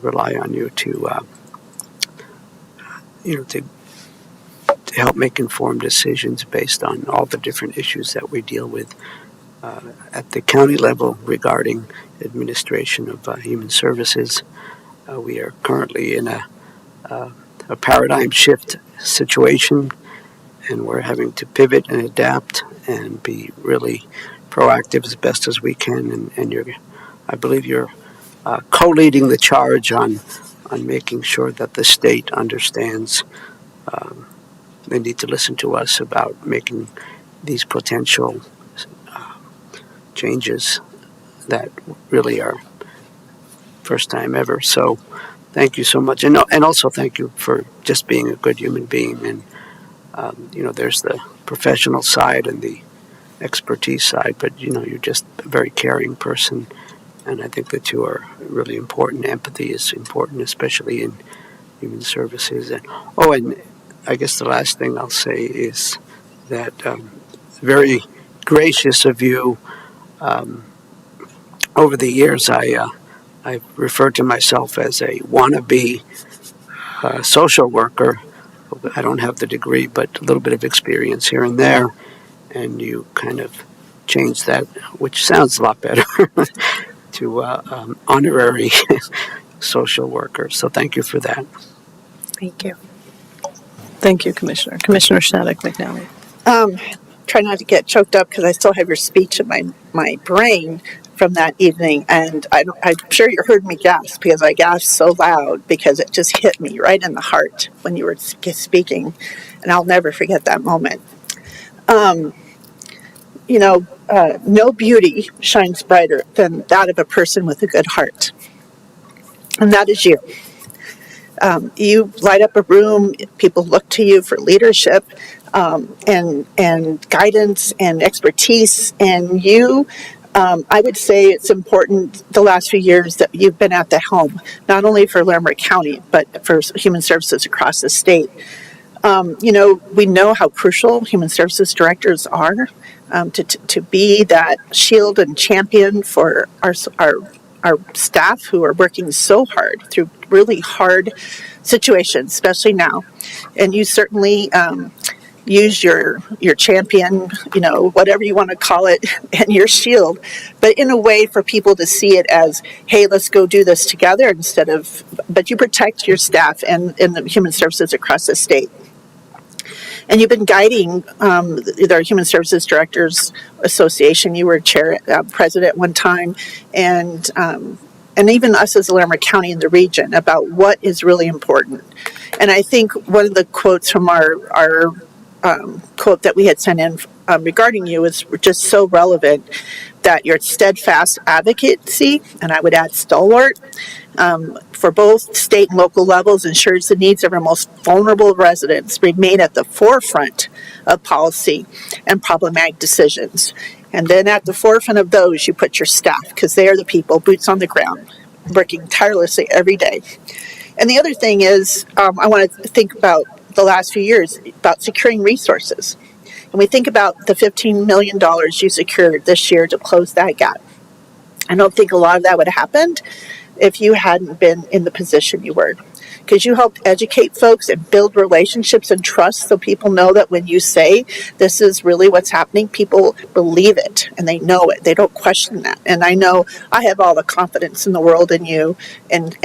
rely on you to help make informed decisions based on all the different issues that we deal with at the county level regarding administration of human services. We are currently in a paradigm shift situation, and we're having to pivot and adapt and be really proactive as best as we can. And I believe you're co-leading the charge on making sure that the state understands they need to listen to us about making these potential changes that really are first time ever. So thank you so much. And also thank you for just being a good human being. And, there's the professional side and the expertise side, but, you're just a very caring person. And I think the two are really important. Empathy is important, especially in human services. And I guess the last thing I'll say is that very gracious of you. Over the years, I referred to myself as a wannabe social worker. I don't have the degree, but a little bit of experience here and there. And you kind of changed that, which sounds a lot better, to honorary social worker. So thank you for that. Thank you. Thank you, Commissioner. Commissioner Shattuck McNally. try not to get choked up because I still have your speech in my brain from that evening. And I'm sure you heard me gasp because I gasped so loud because it just hit me right in the heart when you were speaking. And I'll never forget that moment. No beauty shines brighter than that of a person with a good heart. And that is you. You light up a room, people look to you for leadership and guidance and expertise. And I would say it's important the last few years that you've been at the helm, not only for Larimer County, but for human services across the state. We know how crucial human services directors are to be that shield and champion for our staff who are working so hard through really hard situations, especially now. And you certainly use your champion, whatever you want to call it, and your shield, but in a way for people to see it as, hey, let's go do this together but you protect your staff and the human services across the state. And you've been guiding the Human Services Directors Association. You were president one time, and even us as Larimer County in the region about what is really important. And I think one of the quotes from our quote that we had sent in regarding you is just so relevant, that your steadfast advocacy, and I would add stalwart, for both state and local levels ensures the needs of our most vulnerable residents remain at the forefront of policy and problematic decisions. And then at the forefront of those, you put your staff, because they are the people, boots on the ground, working tirelessly every day. And the other thing is, I want to think about the last few years, about securing resources. And we think about the $15 million you secured this year to close that gap. I don't think a lot of that would have happened if you hadn't been in the position you were, because you helped educate folks and build relationships and trust, so people know that when you say this is really what's happening, people believe it and they know it. They don't question that. And I know I have all the confidence in the world in you and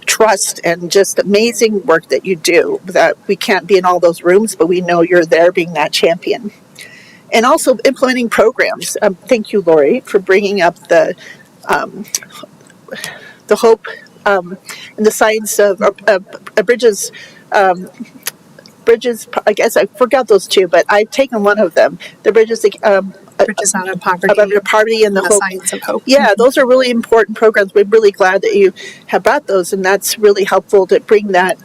trust and just amazing work that you do, that we can't be in all those rooms, but we know you're there being that champion. And also implementing programs. Thank you, Lori, for bringing up the hope and the science of Bridges. I guess I forgot those two, but I've taken one of them. The Bridges Out of Poverty, and the hope. Science of Hope. Yeah, those are really important programs. We're really glad that you have brought those, and that's really helpful to bring that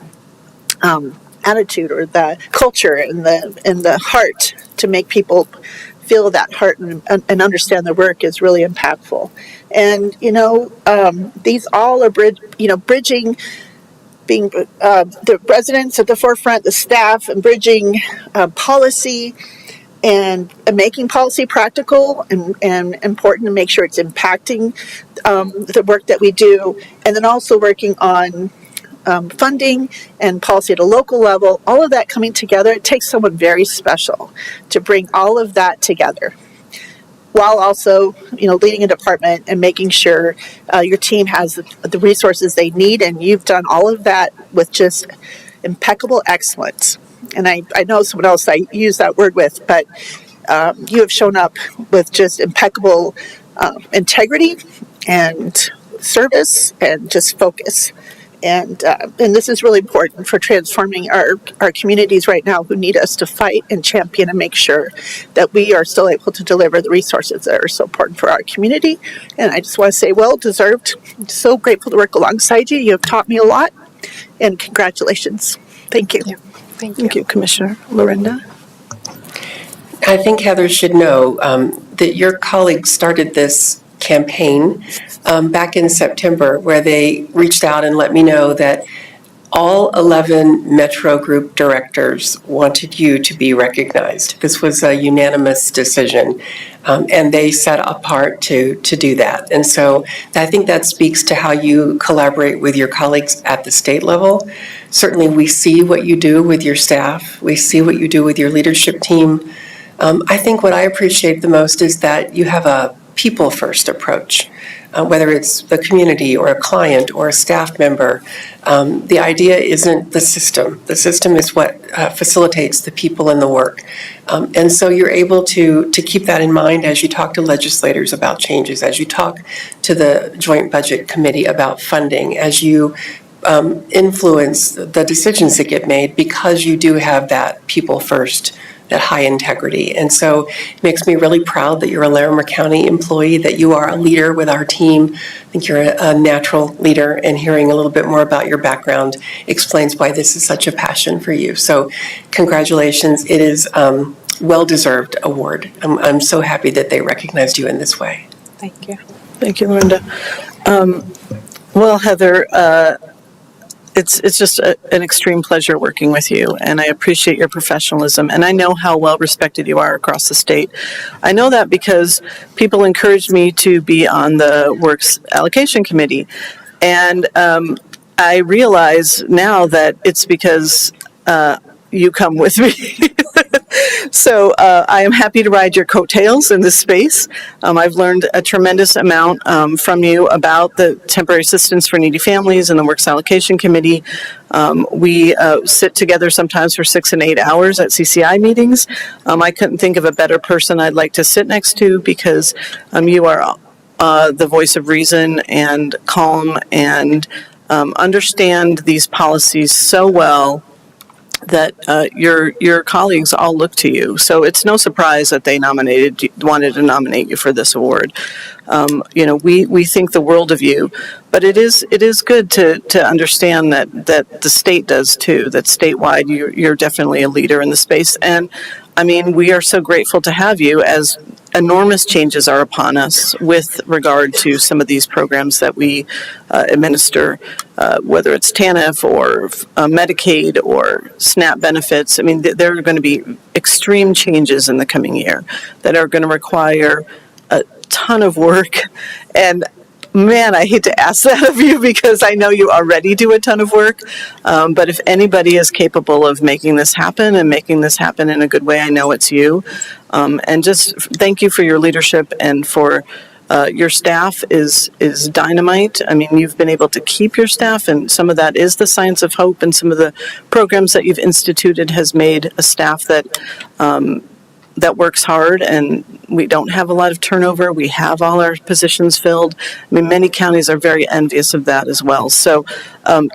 attitude or the culture and the heart to make people feel that heart and understand the work is really impactful. And these all are bridging, being the residents at the forefront, the staff, and bridging policy and making policy practical and important to make sure it's impacting the work that we do, and then also working on funding and policy at a local level. All of that coming together, it takes someone very special to bring all of that together, while also, leading a department and making sure your team has the resources they need. And you've done all of that with just impeccable excellence. And I know someone else I use that word with, but you have shown up with just impeccable integrity and service and just focus. And this is really important for transforming our communities right now, who need us to fight and champion and make sure that we are still able to deliver the resources that are so important for our community. And I just want to say, well deserved. I'm so grateful to work alongside you. You have taught me a lot, and congratulations. Thank you. Thank you, Commissioner. Lorinda? I think Heather should know that your colleagues started this campaign back in September, where they reached out and let me know that all 11 Metro Group directors wanted you to be recognized. This was a unanimous decision, and they set apart to do that. And so I think that speaks to how you collaborate with your colleagues at the state level. Certainly we see what you do with your staff. We see what you do with your leadership team. I think what I appreciate the most is that you have a people-first approach. whether it's the community or a client or a staff member. The idea isn't the system. The system is what facilitates the people and the work. And so you're able to keep that in mind as you talk to legislators about changes, as you talk to the Joint Budget Committee about funding, as you influence the decisions that get made, because you do have that people first, that high integrity. And so it makes me really proud that you're a Larimer County employee, that you are a leader with our team. I think you're a natural leader, and hearing a little bit more about your background explains why this is such a passion for you. So congratulations. It is well-deserved award. I'm so happy that they recognized you in this way. Thank you. Thank you, Linda. Well, Heather, it's just an extreme pleasure working with you, and I appreciate your professionalism, and I know how well respected you are across the state. I know that because people encouraged me to be on the Works Allocation Committee, and I realize now that it's because you come with me. So I am happy to ride your coattails in this space. I've learned a tremendous amount from you about the temporary assistance for needy families and the Works Allocation Committee. We sit together sometimes for 6 and 8 hours at CCI meetings. I couldn't think of a better person I'd like to sit next to, because you are the voice of reason and calm, and understand these policies so well that your colleagues all look to you. So it's no surprise that they wanted to nominate you for this award. We think the world of you, but it is good to understand that the state does too. That statewide, you're definitely a leader in the space. And I mean, we are so grateful to have you, as enormous changes are upon us with regard to some of these programs that we administer, whether it's TANF or Medicaid or SNAP benefits. I mean, there are going to be extreme changes in the coming year that are going to require a ton of work. And man, I hate to ask that of you, because I know you already do a ton of work. But if anybody is capable of making this happen, and making this happen in a good way, I know it's you. And just thank you for your leadership, and for your staff is dynamite. I mean, you've been able to keep your staff, and some of that is the Science of Hope, and some of the programs that you've instituted has made a staff that works hard, and we don't have a lot of turnover. We have all our positions filled. I mean, many counties are very envious of that as well. So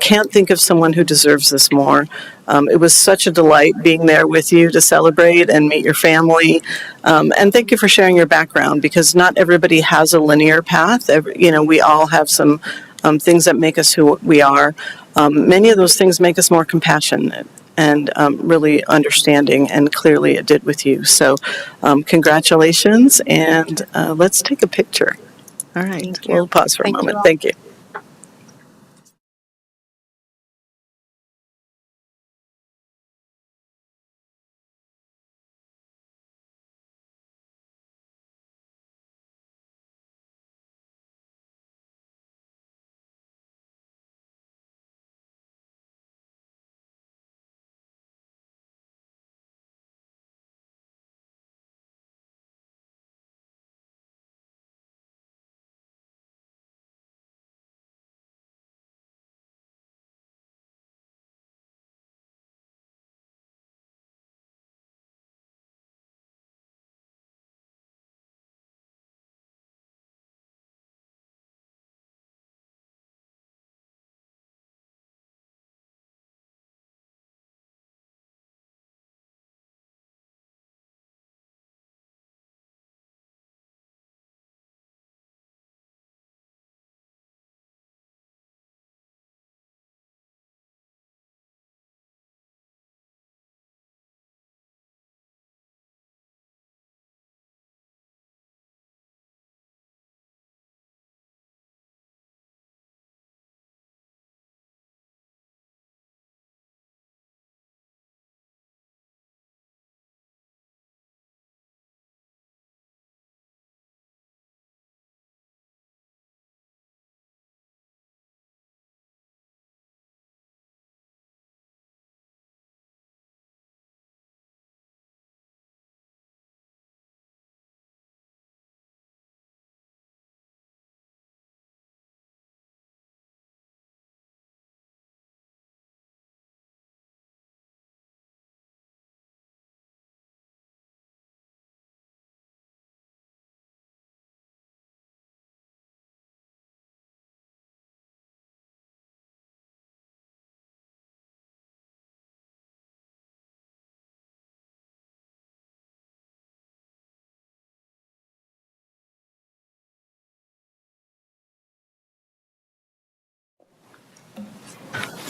can't think of someone who deserves this more. It was such a delight being there with you to celebrate and meet your family. And thank you for sharing your background, because not everybody has a linear path. We all have some things that make us who we are. Many of those things make us more compassionate and really understanding, and clearly it did with you. So congratulations, and let's take a picture. All right, we'll pause for a moment. Thank you.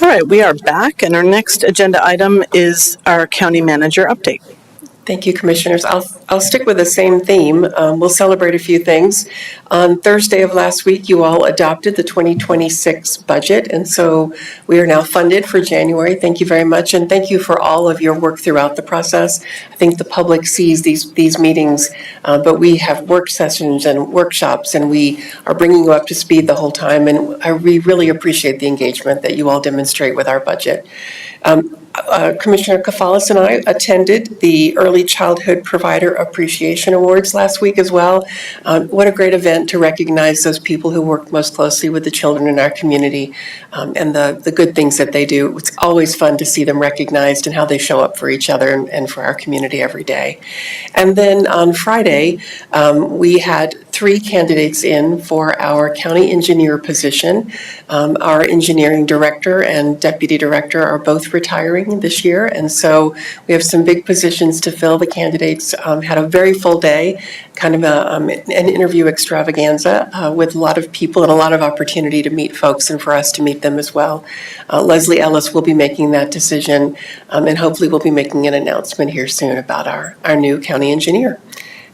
All right, we are back, and our next agenda item is our county manager update. Thank you, Commissioners. I'll stick with the same theme. We'll celebrate a few things. On Thursday of last week, you all adopted the 2026 budget, and so we are now funded for January. Thank you very much, and thank you for all of your work throughout the process. I think the public sees these meetings, but we have work sessions and workshops, and we are bringing you up to speed the whole time, and we really appreciate the engagement that you all demonstrate with our budget. Commissioner Kafalis and I attended the Early Childhood Provider Appreciation Awards last week as well. What a great event to recognize those people who work most closely with the children in our community and the good things that they do. It's always fun to see them recognized and how they show up for each other and for our community every day. And then on Friday, we had 3 candidates in for our county engineer position. Our engineering director and deputy director are both retiring this year, and so we have some big positions to fill. The candidates had a very full day, kind of an interview extravaganza with a lot of people and a lot of opportunity to meet folks and for us to meet them as well. Leslie Ellis will be making that decision, and hopefully we'll be making an announcement here soon about our new county engineer.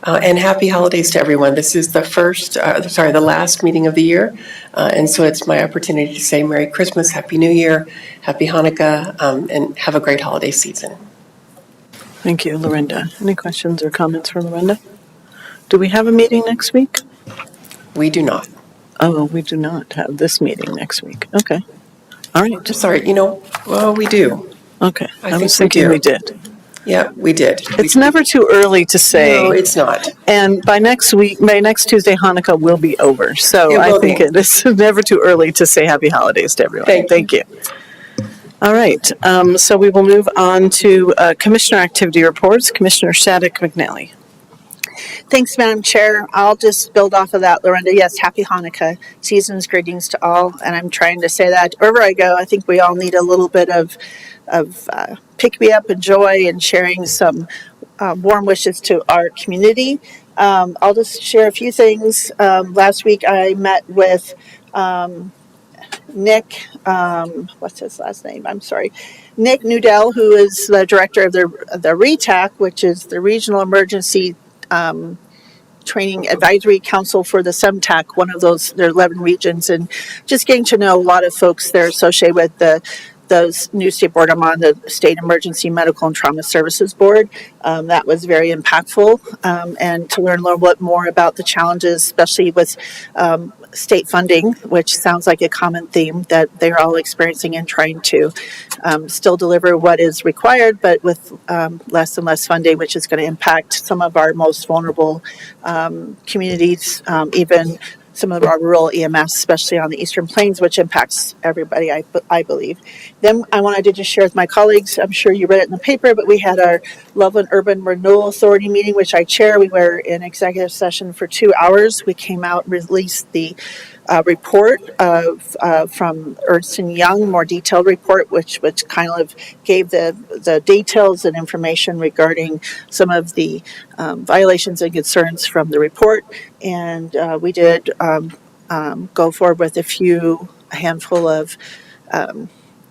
And happy holidays to everyone. This is the last meeting of the year. And so it's my opportunity to say Merry Christmas, Happy New Year, Happy Hanukkah, and have a great holiday season. Thank you, Lorinda. Any questions or comments for Lorinda? Do we have a meeting next week? We do not. Oh, we do not have this meeting next week. Okay. All right. I'm sorry, well, we do. Okay. I was think thinking we did. Yeah, we did. It's never too early to say. No, it's not. And by next Tuesday, Hanukkah will be over. So I think it is never too early to say happy holidays to everyone. Thank you. All right. So we will move on to Commissioner activity reports. Commissioner Shattuck McNally. Thanks, Madam Chair. I'll just build off of that, Lorinda. Yes, happy Hanukkah. Season's greetings to all. And I'm trying to say that wherever I go, I think we all need a little bit of pick-me-up and joy and sharing some warm wishes to our community. I'll just share a few things. Last week I met with Nick, what's his last name? I'm sorry. Nick Nudell, who is the director of the RETAC, which is the Regional Emergency Training Advisory Council for the SEMTAC, one of those, there are 11 regions, and just getting to know a lot of folks there associated with those new state board. I'm on the State Emergency Medical and Trauma Services Board. That was very impactful, and to learn a little bit more about the challenges, especially with state funding, which sounds like a common theme that they're all experiencing and trying to still deliver what is required, but with less and less funding, which is going to impact some of our most vulnerable communities, even some of our rural EMS, especially on the Eastern Plains, which impacts everybody, I believe. Then I wanted to just share with my colleagues, I'm sure you read it in the paper, but we had our Loveland Urban Renewal Authority meeting, which I chair. We were in executive session for 2 hours. We came out and released the report from Ernst & Young, more detailed report, which kind of gave the details and information regarding some of the violations and concerns from the report. And we did go forward with a handful of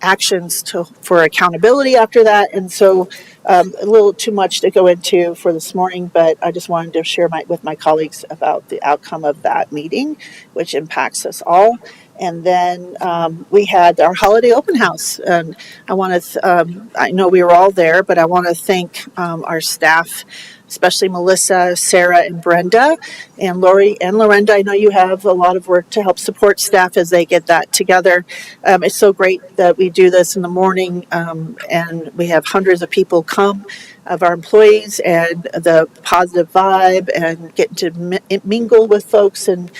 actions for accountability after that. And so a little too much to go into for this morning, but I just wanted to share with my colleagues about the outcome of that meeting, which impacts us all. And then we had our holiday open house. And I want to, I know we were all there, but I want to thank our staff, especially Melissa, Sarah, and Brenda, and Lori and Lorinda. I know you have a lot of work to help support staff as they get that together. It's so great that we do this in the morning, and we have hundreds of people come of our employees, and the positive vibe, and getting to mingle with folks and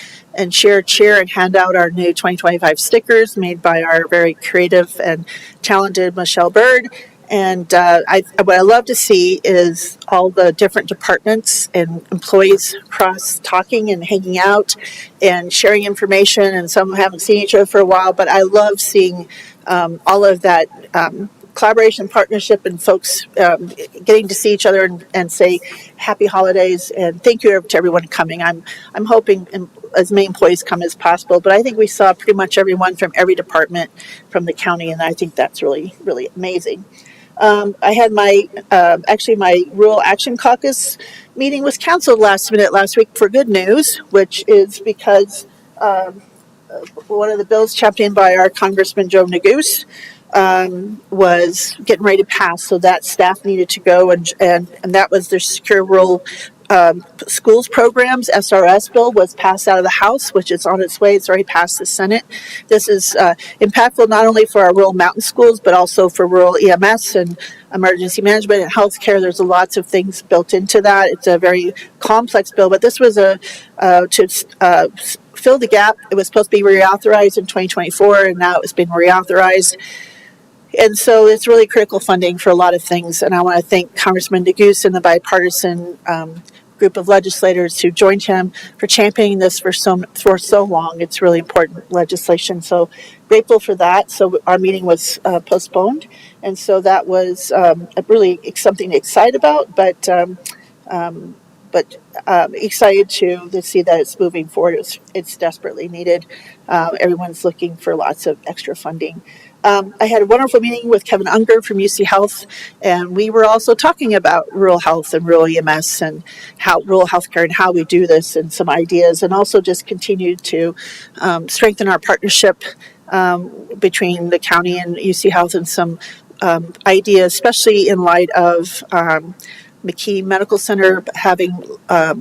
share, cheer, and hand out our new 2025 stickers made by our very creative and talented Michelle Bird. And what I love to see is all the different departments and employees cross-talking and hanging out and sharing information. And some haven't seen each other for a while, but I love seeing all of that collaboration, partnership, and folks getting to see each other and say happy holidays and thank you to everyone coming. I'm hoping as many employees come as possible, but I think we saw pretty much everyone from every department from the county, and I think that's really, really amazing. I had actually my Rural Action Caucus meeting was canceled last minute last week for good news, which is because one of the bills championed by our Congressman Joe Neguse was getting ready to pass, so that staff needed to go, and that was their Secure Rural Schools Programs SRS bill was passed out of the House, which is on its way. It's already passed the Senate. This is impactful not only for our rural mountain schools, but also for rural EMS and emergency management and healthcare. There's lots of things built into that. It's a very complex bill, but this was to fill the gap. It was supposed to be reauthorized in 2024, and now it's been reauthorized. And so it's really critical funding for a lot of things. And I want to thank Congressman DeGoose and the bipartisan group of legislators who joined him for championing this for so long. It's really important legislation. So grateful for that. So our meeting was postponed. And so that was really something to excite about, but excited to see that it's moving forward. It's desperately needed. Everyone's looking for lots of extra funding. I had a wonderful meeting with Kevin Unger from UC Health, and we were also talking about rural health and rural EMS and how rural healthcare and how we do this and some ideas, and also just continue to strengthen our partnership between the county and UC Health and some ideas, especially in light of McKee Medical Center having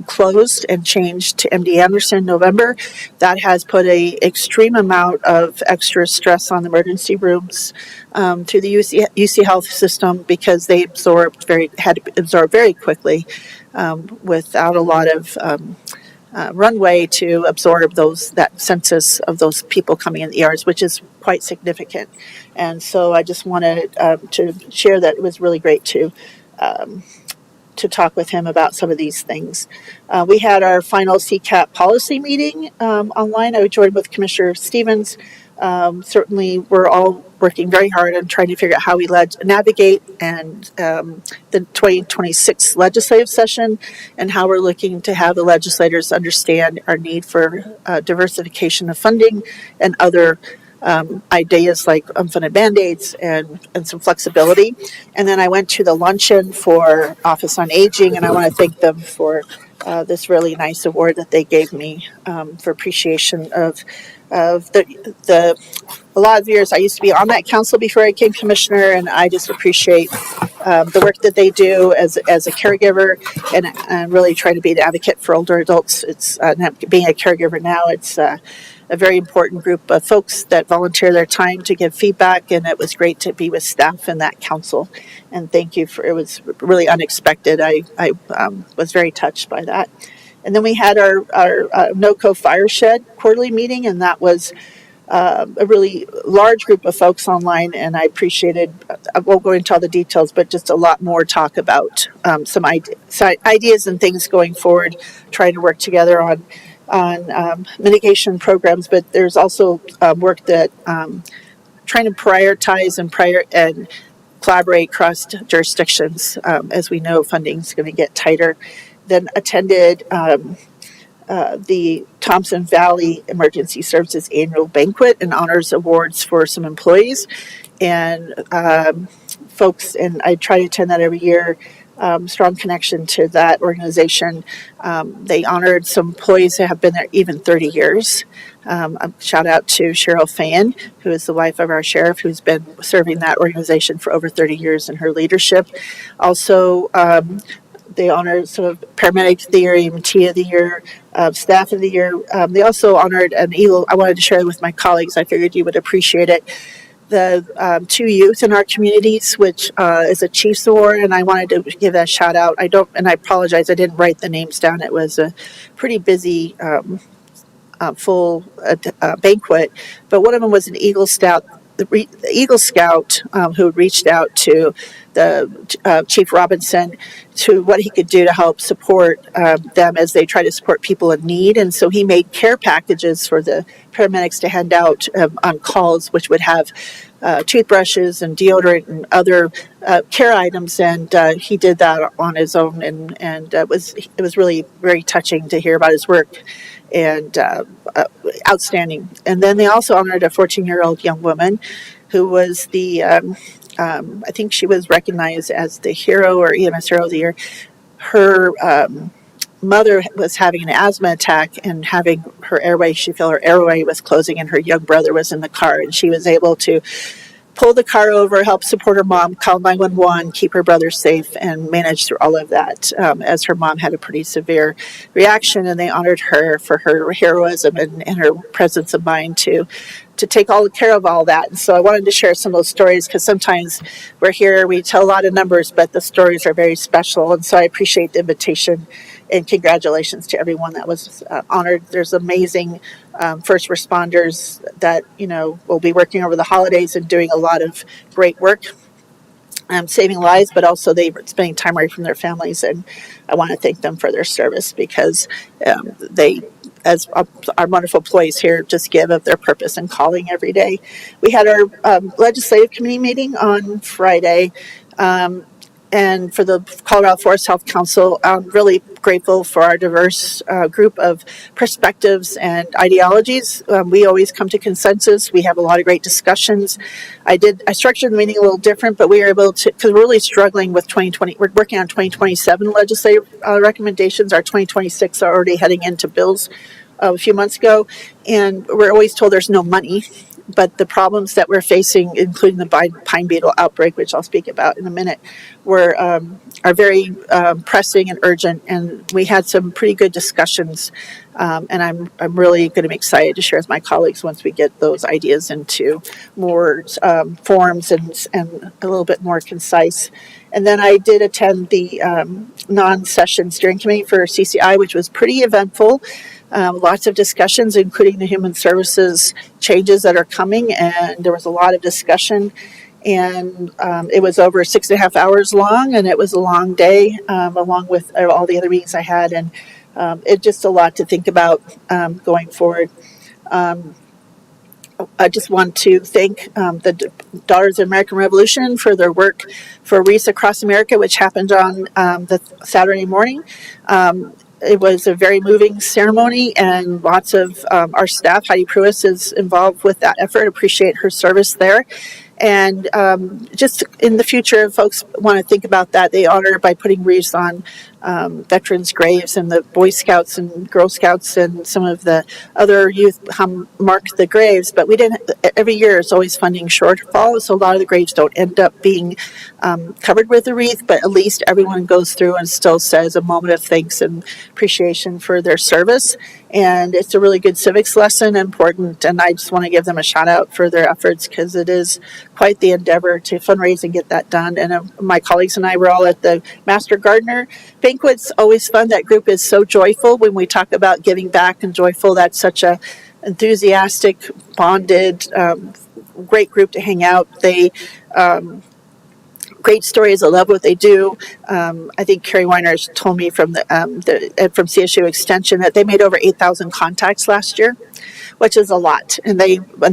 closed and changed to MD Anderson in November. That has put a extreme amount of extra stress on the emergency rooms through the UC Health system because they had to absorb very quickly without a lot of runway to absorb that census of those people coming in the ERs, which is quite significant. And so I just wanted to share that it was really great to talk with him about some of these things. We had our final CCAP policy meeting online. I joined with Commissioner Stevens. Certainly, we're all working very hard on trying to figure out how we navigate and the 2026 legislative session and how we're looking to have the legislators understand our need for diversification of funding and other ideas like unfunded mandates and some flexibility. And then I went to the luncheon for Office on Aging, and I want to thank them for this really nice award that they gave me for appreciation of the a lot of years. I used to be on that council before I became commissioner, and I just appreciate the work that they do as a caregiver and really try to be an advocate for older adults. It's being a caregiver now, it's a very important group of folks that volunteer their time to give feedback, and it was great to be with staff in that council. And thank you it was really unexpected. I was very touched by that. And then we had our NOCO Fireshed quarterly meeting, and that was a really large group of folks online, and I appreciated, I won't go into all the details, but just a lot more talk about some ideas and things going forward, trying to work together on mitigation programs, but there's also work that trying to prioritize and collaborate across jurisdictions. As we know, funding is going to get tighter. Then attended the Thompson Valley Emergency Services Annual Banquet and honors awards for some employees and folks, and I try to attend that every year. Strong connection to that organization. They honored some employees that have been there even 30 years. A shout out to Cheryl Fan, who is the wife of our sheriff, who's been serving that organization for over 30 years in her leadership. Also, they honored some of Paramedic of the Year, EMT of the Year, Staff of the Year. They also honored an EAGLE. I wanted to share it with my colleagues. I figured you would appreciate it. The two youth in our communities, which is a Chiefs Award, and I wanted to give a shout out. I apologize, I didn't write the names down. It was a pretty busy, full banquet, but one of them was an Eagle Scout. The Eagle Scout who reached out to the Chief Robinson to what he could do to help support them as they try to support people in need. And so he made care packages for the paramedics to hand out on calls, which would have toothbrushes and deodorant and other care items, and he did that on his own, and it was really very touching to hear about his work, and outstanding. And then they also honored a 14-year-old young woman who was I think she was recognized as the hero or EMS Hero of the Year. Her mother was having an asthma attack and having her airway, she felt her airway was closing, and her young brother was in the car, and she was able to pull the car over, help support her mom, call 911, keep her brother safe, and manage through all of that, as her mom had a pretty severe reaction, and they honored her for her heroism and her presence of mind to take all care of all that. And so I wanted to share some of those stories, because sometimes we're here, we tell a lot of numbers, but the stories are very special. And so I appreciate the invitation, and congratulations to everyone that was honored. There's amazing first responders that, will be working over the holidays and doing a lot of great work, saving lives, but also they were spending time away from their families. And I want to thank them for their service, because they, as our wonderful employees here, just give of their purpose and calling every day. We had our legislative committee meeting on Friday. And for the Colorado Forest Health Council, I'm really grateful for our diverse group of perspectives and ideologies. We always come to consensus. We have a lot of great discussions. I structured the meeting a little different, but we were able to, because we're really struggling with 2020. We're working on 2027 legislative recommendations. Our 2026 are already heading into bills a few months ago, and we're always told there's no money. But the problems that we're facing, including the pine beetle outbreak, which I'll speak about in a minute, are very pressing and urgent. And we had some pretty good discussions. And I'm really going to be excited to share with my colleagues once we get those ideas into more forms and a little bit more concise. And then I did attend the non-session steering committee for CCI, which was pretty eventful. Lots of discussions, including the human services changes that are coming, and there was a lot of discussion. And it was over 6.5 hours long, and it was a long day, along with all the other meetings I had, and it's just a lot to think about going forward. I just want to thank the Daughters of the American Revolution for their work for Wreaths Across America, which happened on the Saturday morning. It was a very moving ceremony, and lots of our staff, Heidi Pruis, is involved with that effort. Appreciate her service there. And just in the future, if folks want to think about that, they honor by putting wreaths on veterans' graves, and the Boy Scouts and Girl Scouts and some of the other youth mark the graves. But we didn't, every year it's always funding shortfall, so a lot of the graves don't end up being covered with a wreath, but at least everyone goes through and still says a moment of thanks and appreciation for their service. And it's a really good civics lesson, important, and I just want to give them a shout out for their efforts, because it is quite the endeavor to fundraise and get that done. And my colleagues and I were all at the Master Gardener banquet's always fun. That group is so joyful when we talk about giving back and joyful. That's such a enthusiastic, bonded, great group to hang out. They great stories. I love what they do. I think Carrie Weiner's told me from from CSU Extension that they made over 8,000 contacts last year, which is a lot. And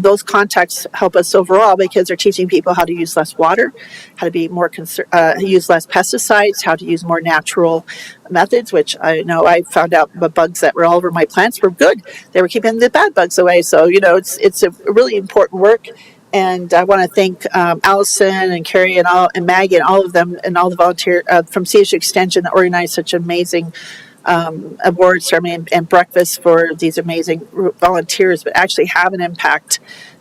those contacts help us overall, because they're teaching people how to use less water, how to be more use less pesticides, how to use more natural methods, which I know I found out the bugs that were all over my plants were good. They were keeping the bad bugs away. So, it's a really important work. And I want to thank Allison and Carrie and Maggie and all of them and all the volunteers from CSU Extension that organized such amazing award ceremony and breakfast for these amazing volunteers, but actually have an impact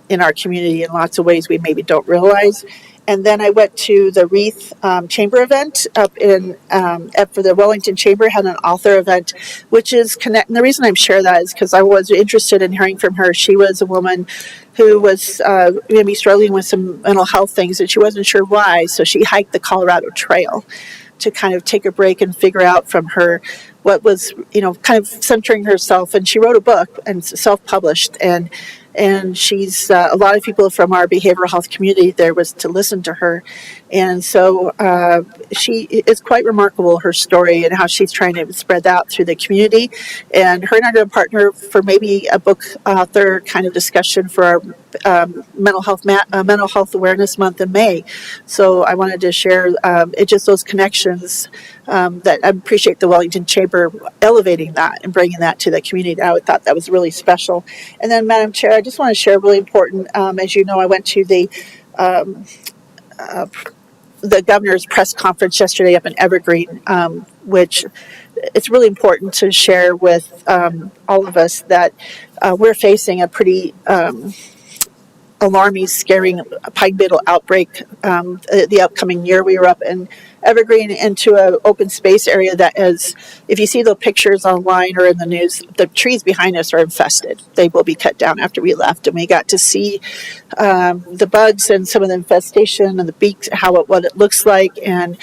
in our community in lots of ways we maybe don't realize. And then I went to the Wreath Chamber event up for the Wellington Chamber, had an author event, which is connect. And the reason I'm sharing that is because I was interested in hearing from her. She was a woman who was going to be struggling with some mental health things, and she wasn't sure why. So she hiked the Colorado Trail to kind of take a break and figure out from her what was, kind of centering herself. And she wrote a book and self-published, and she's a lot of people from our behavioral health community there was to listen to her. And so she is quite remarkable, her story, and how she's trying to spread that through the community. And her and I are going to partner for maybe a book author kind of discussion for our Mental Health Awareness Month in May. So I wanted to share it just those connections that I appreciate the Wellington Chamber elevating that and bringing that to the community. I thought that was really special. And then, Madam Chair, I just want to share really important. As you know, I went to the governor's press conference yesterday up in Evergreen, which it's really important to share with all of us that we're facing a pretty alarming, scaring pine beetle outbreak the upcoming year. We were up in Evergreen into an open space area that is, if you see the pictures online or in the news, the trees behind us are infested. They will be cut down after we left, and we got to see the bugs and some of the infestation and the beaks, what it looks like, and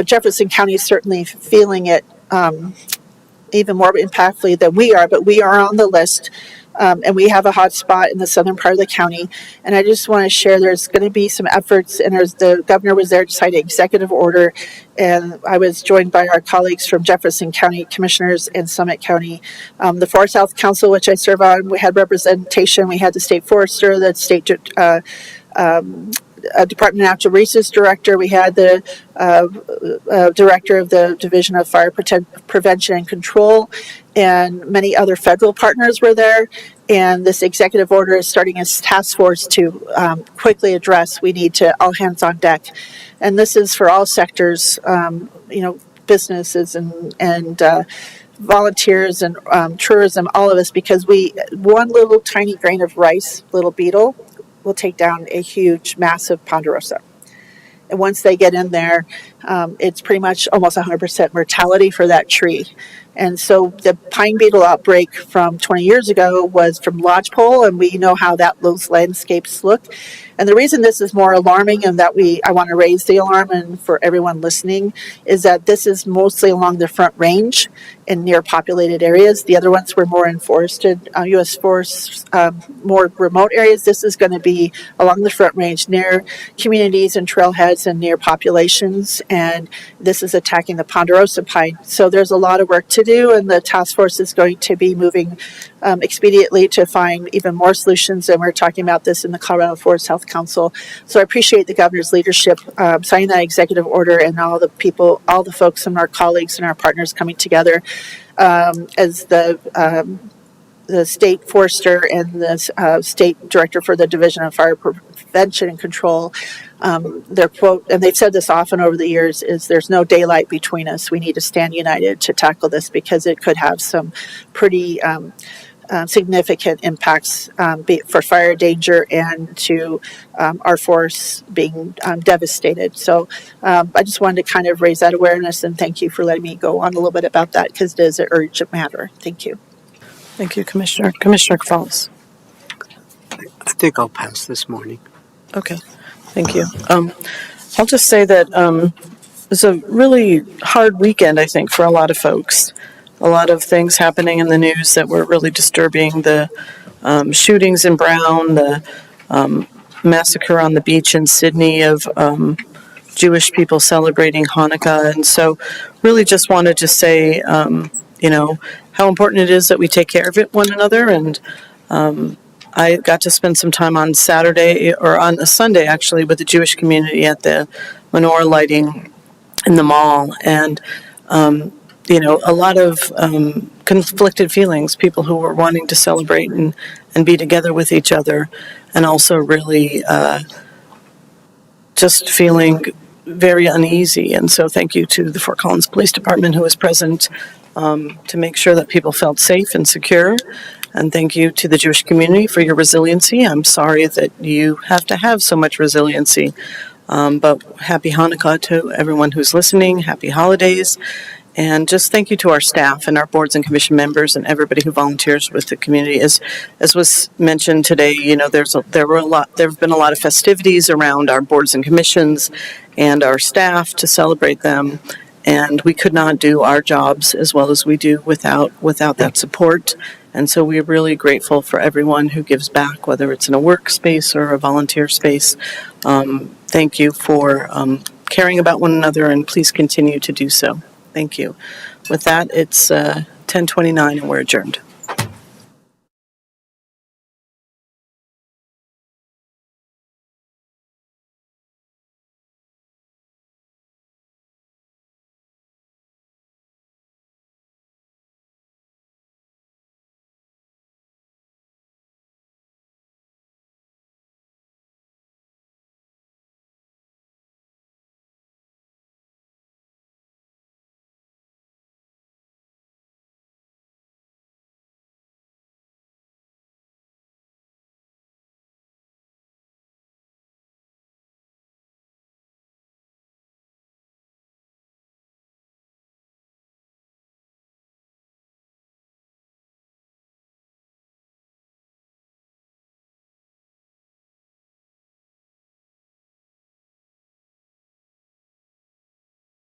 Jefferson County is certainly feeling it even more impactfully than we are, but we are on the list. And we have a hot spot in the southern part of the county. And I just want to share there's going to be some efforts, and the governor was there to sign an executive order. And I was joined by our colleagues from Jefferson County Commissioners and Summit County. The Forest Health Council, which I serve on, we had representation. We had the state forester, the state Department of Natural Resources Director. We had the Director of the Division of Fire Prevention and Control, and many other federal partners were there. And this executive order is starting a task force to quickly address. We need to all hands on deck, and this is for all sectors. Businesses and volunteers and tourism, all of us, because one little tiny grain of rice, little beetle, will take down a huge, massive ponderosa. And once they get in there, it's pretty much almost 100% mortality for that tree. And so the pine beetle outbreak from 20 years ago was from lodgepole, and we know how those landscapes look. And the reason this is more alarming, and that I want to raise the alarm, and for everyone listening, is that this is mostly along the Front Range in near populated areas. The other ones were more in forested, U.S. forests, more remote areas. This is going to be along the Front Range near communities and trailheads and near populations, and this is attacking the ponderosa pine. So there's a lot of work to do, and the task force is going to be moving expediently to find even more solutions, and we're talking about this in the Colorado Forest Health Council. So I appreciate the governor's leadership signing that executive order, and all the folks and our colleagues and our partners coming together as the state forester and the state director for the Division of Fire Prevention and Control. Their quote, and they've said this often over the years, is there's no daylight between us. We need to stand united to tackle this, because it could have some pretty significant impacts for fire danger and to our forests being devastated. So I just wanted to kind of raise that awareness, and thank you for letting me go on a little bit about that, because it is an urgent matter. Thank you. Thank you, Commissioner. Commissioner Falls. I think I'll pass this morning. Okay, thank you. I'll just say that it's a really hard weekend, I think, for a lot of folks. A lot of things happening in the news that were really disturbing. The shootings in Brown, the massacre on the beach in Sydney of Jewish people celebrating Hanukkah. And so really just wanted to say, how important it is that we take care of one another. And I got to spend some time on Saturday, or on a Sunday actually, with the Jewish community at the menorah lighting in the mall. And, a lot of conflicted feelings, people who were wanting to celebrate and be together with each other, and also really just feeling very uneasy. And so thank you to the Fort Collins Police Department, who was present to make sure that people felt safe and secure. And thank you to the Jewish community for your resiliency. I'm sorry that you have to have so much resiliency. But happy Hanukkah to everyone who's listening. Happy holidays. And just thank you to our staff and our boards and commission members and everybody who volunteers with the community. As was mentioned today, there have been a lot of festivities around our boards and commissions and our staff to celebrate them. And we could not do our jobs as well as we do without that support. And so we're really grateful for everyone who gives back, whether it's in a workspace or a volunteer space. Thank you for caring about one another, and please continue to do so. Thank you. With that, it's 10:29 and we're adjourned.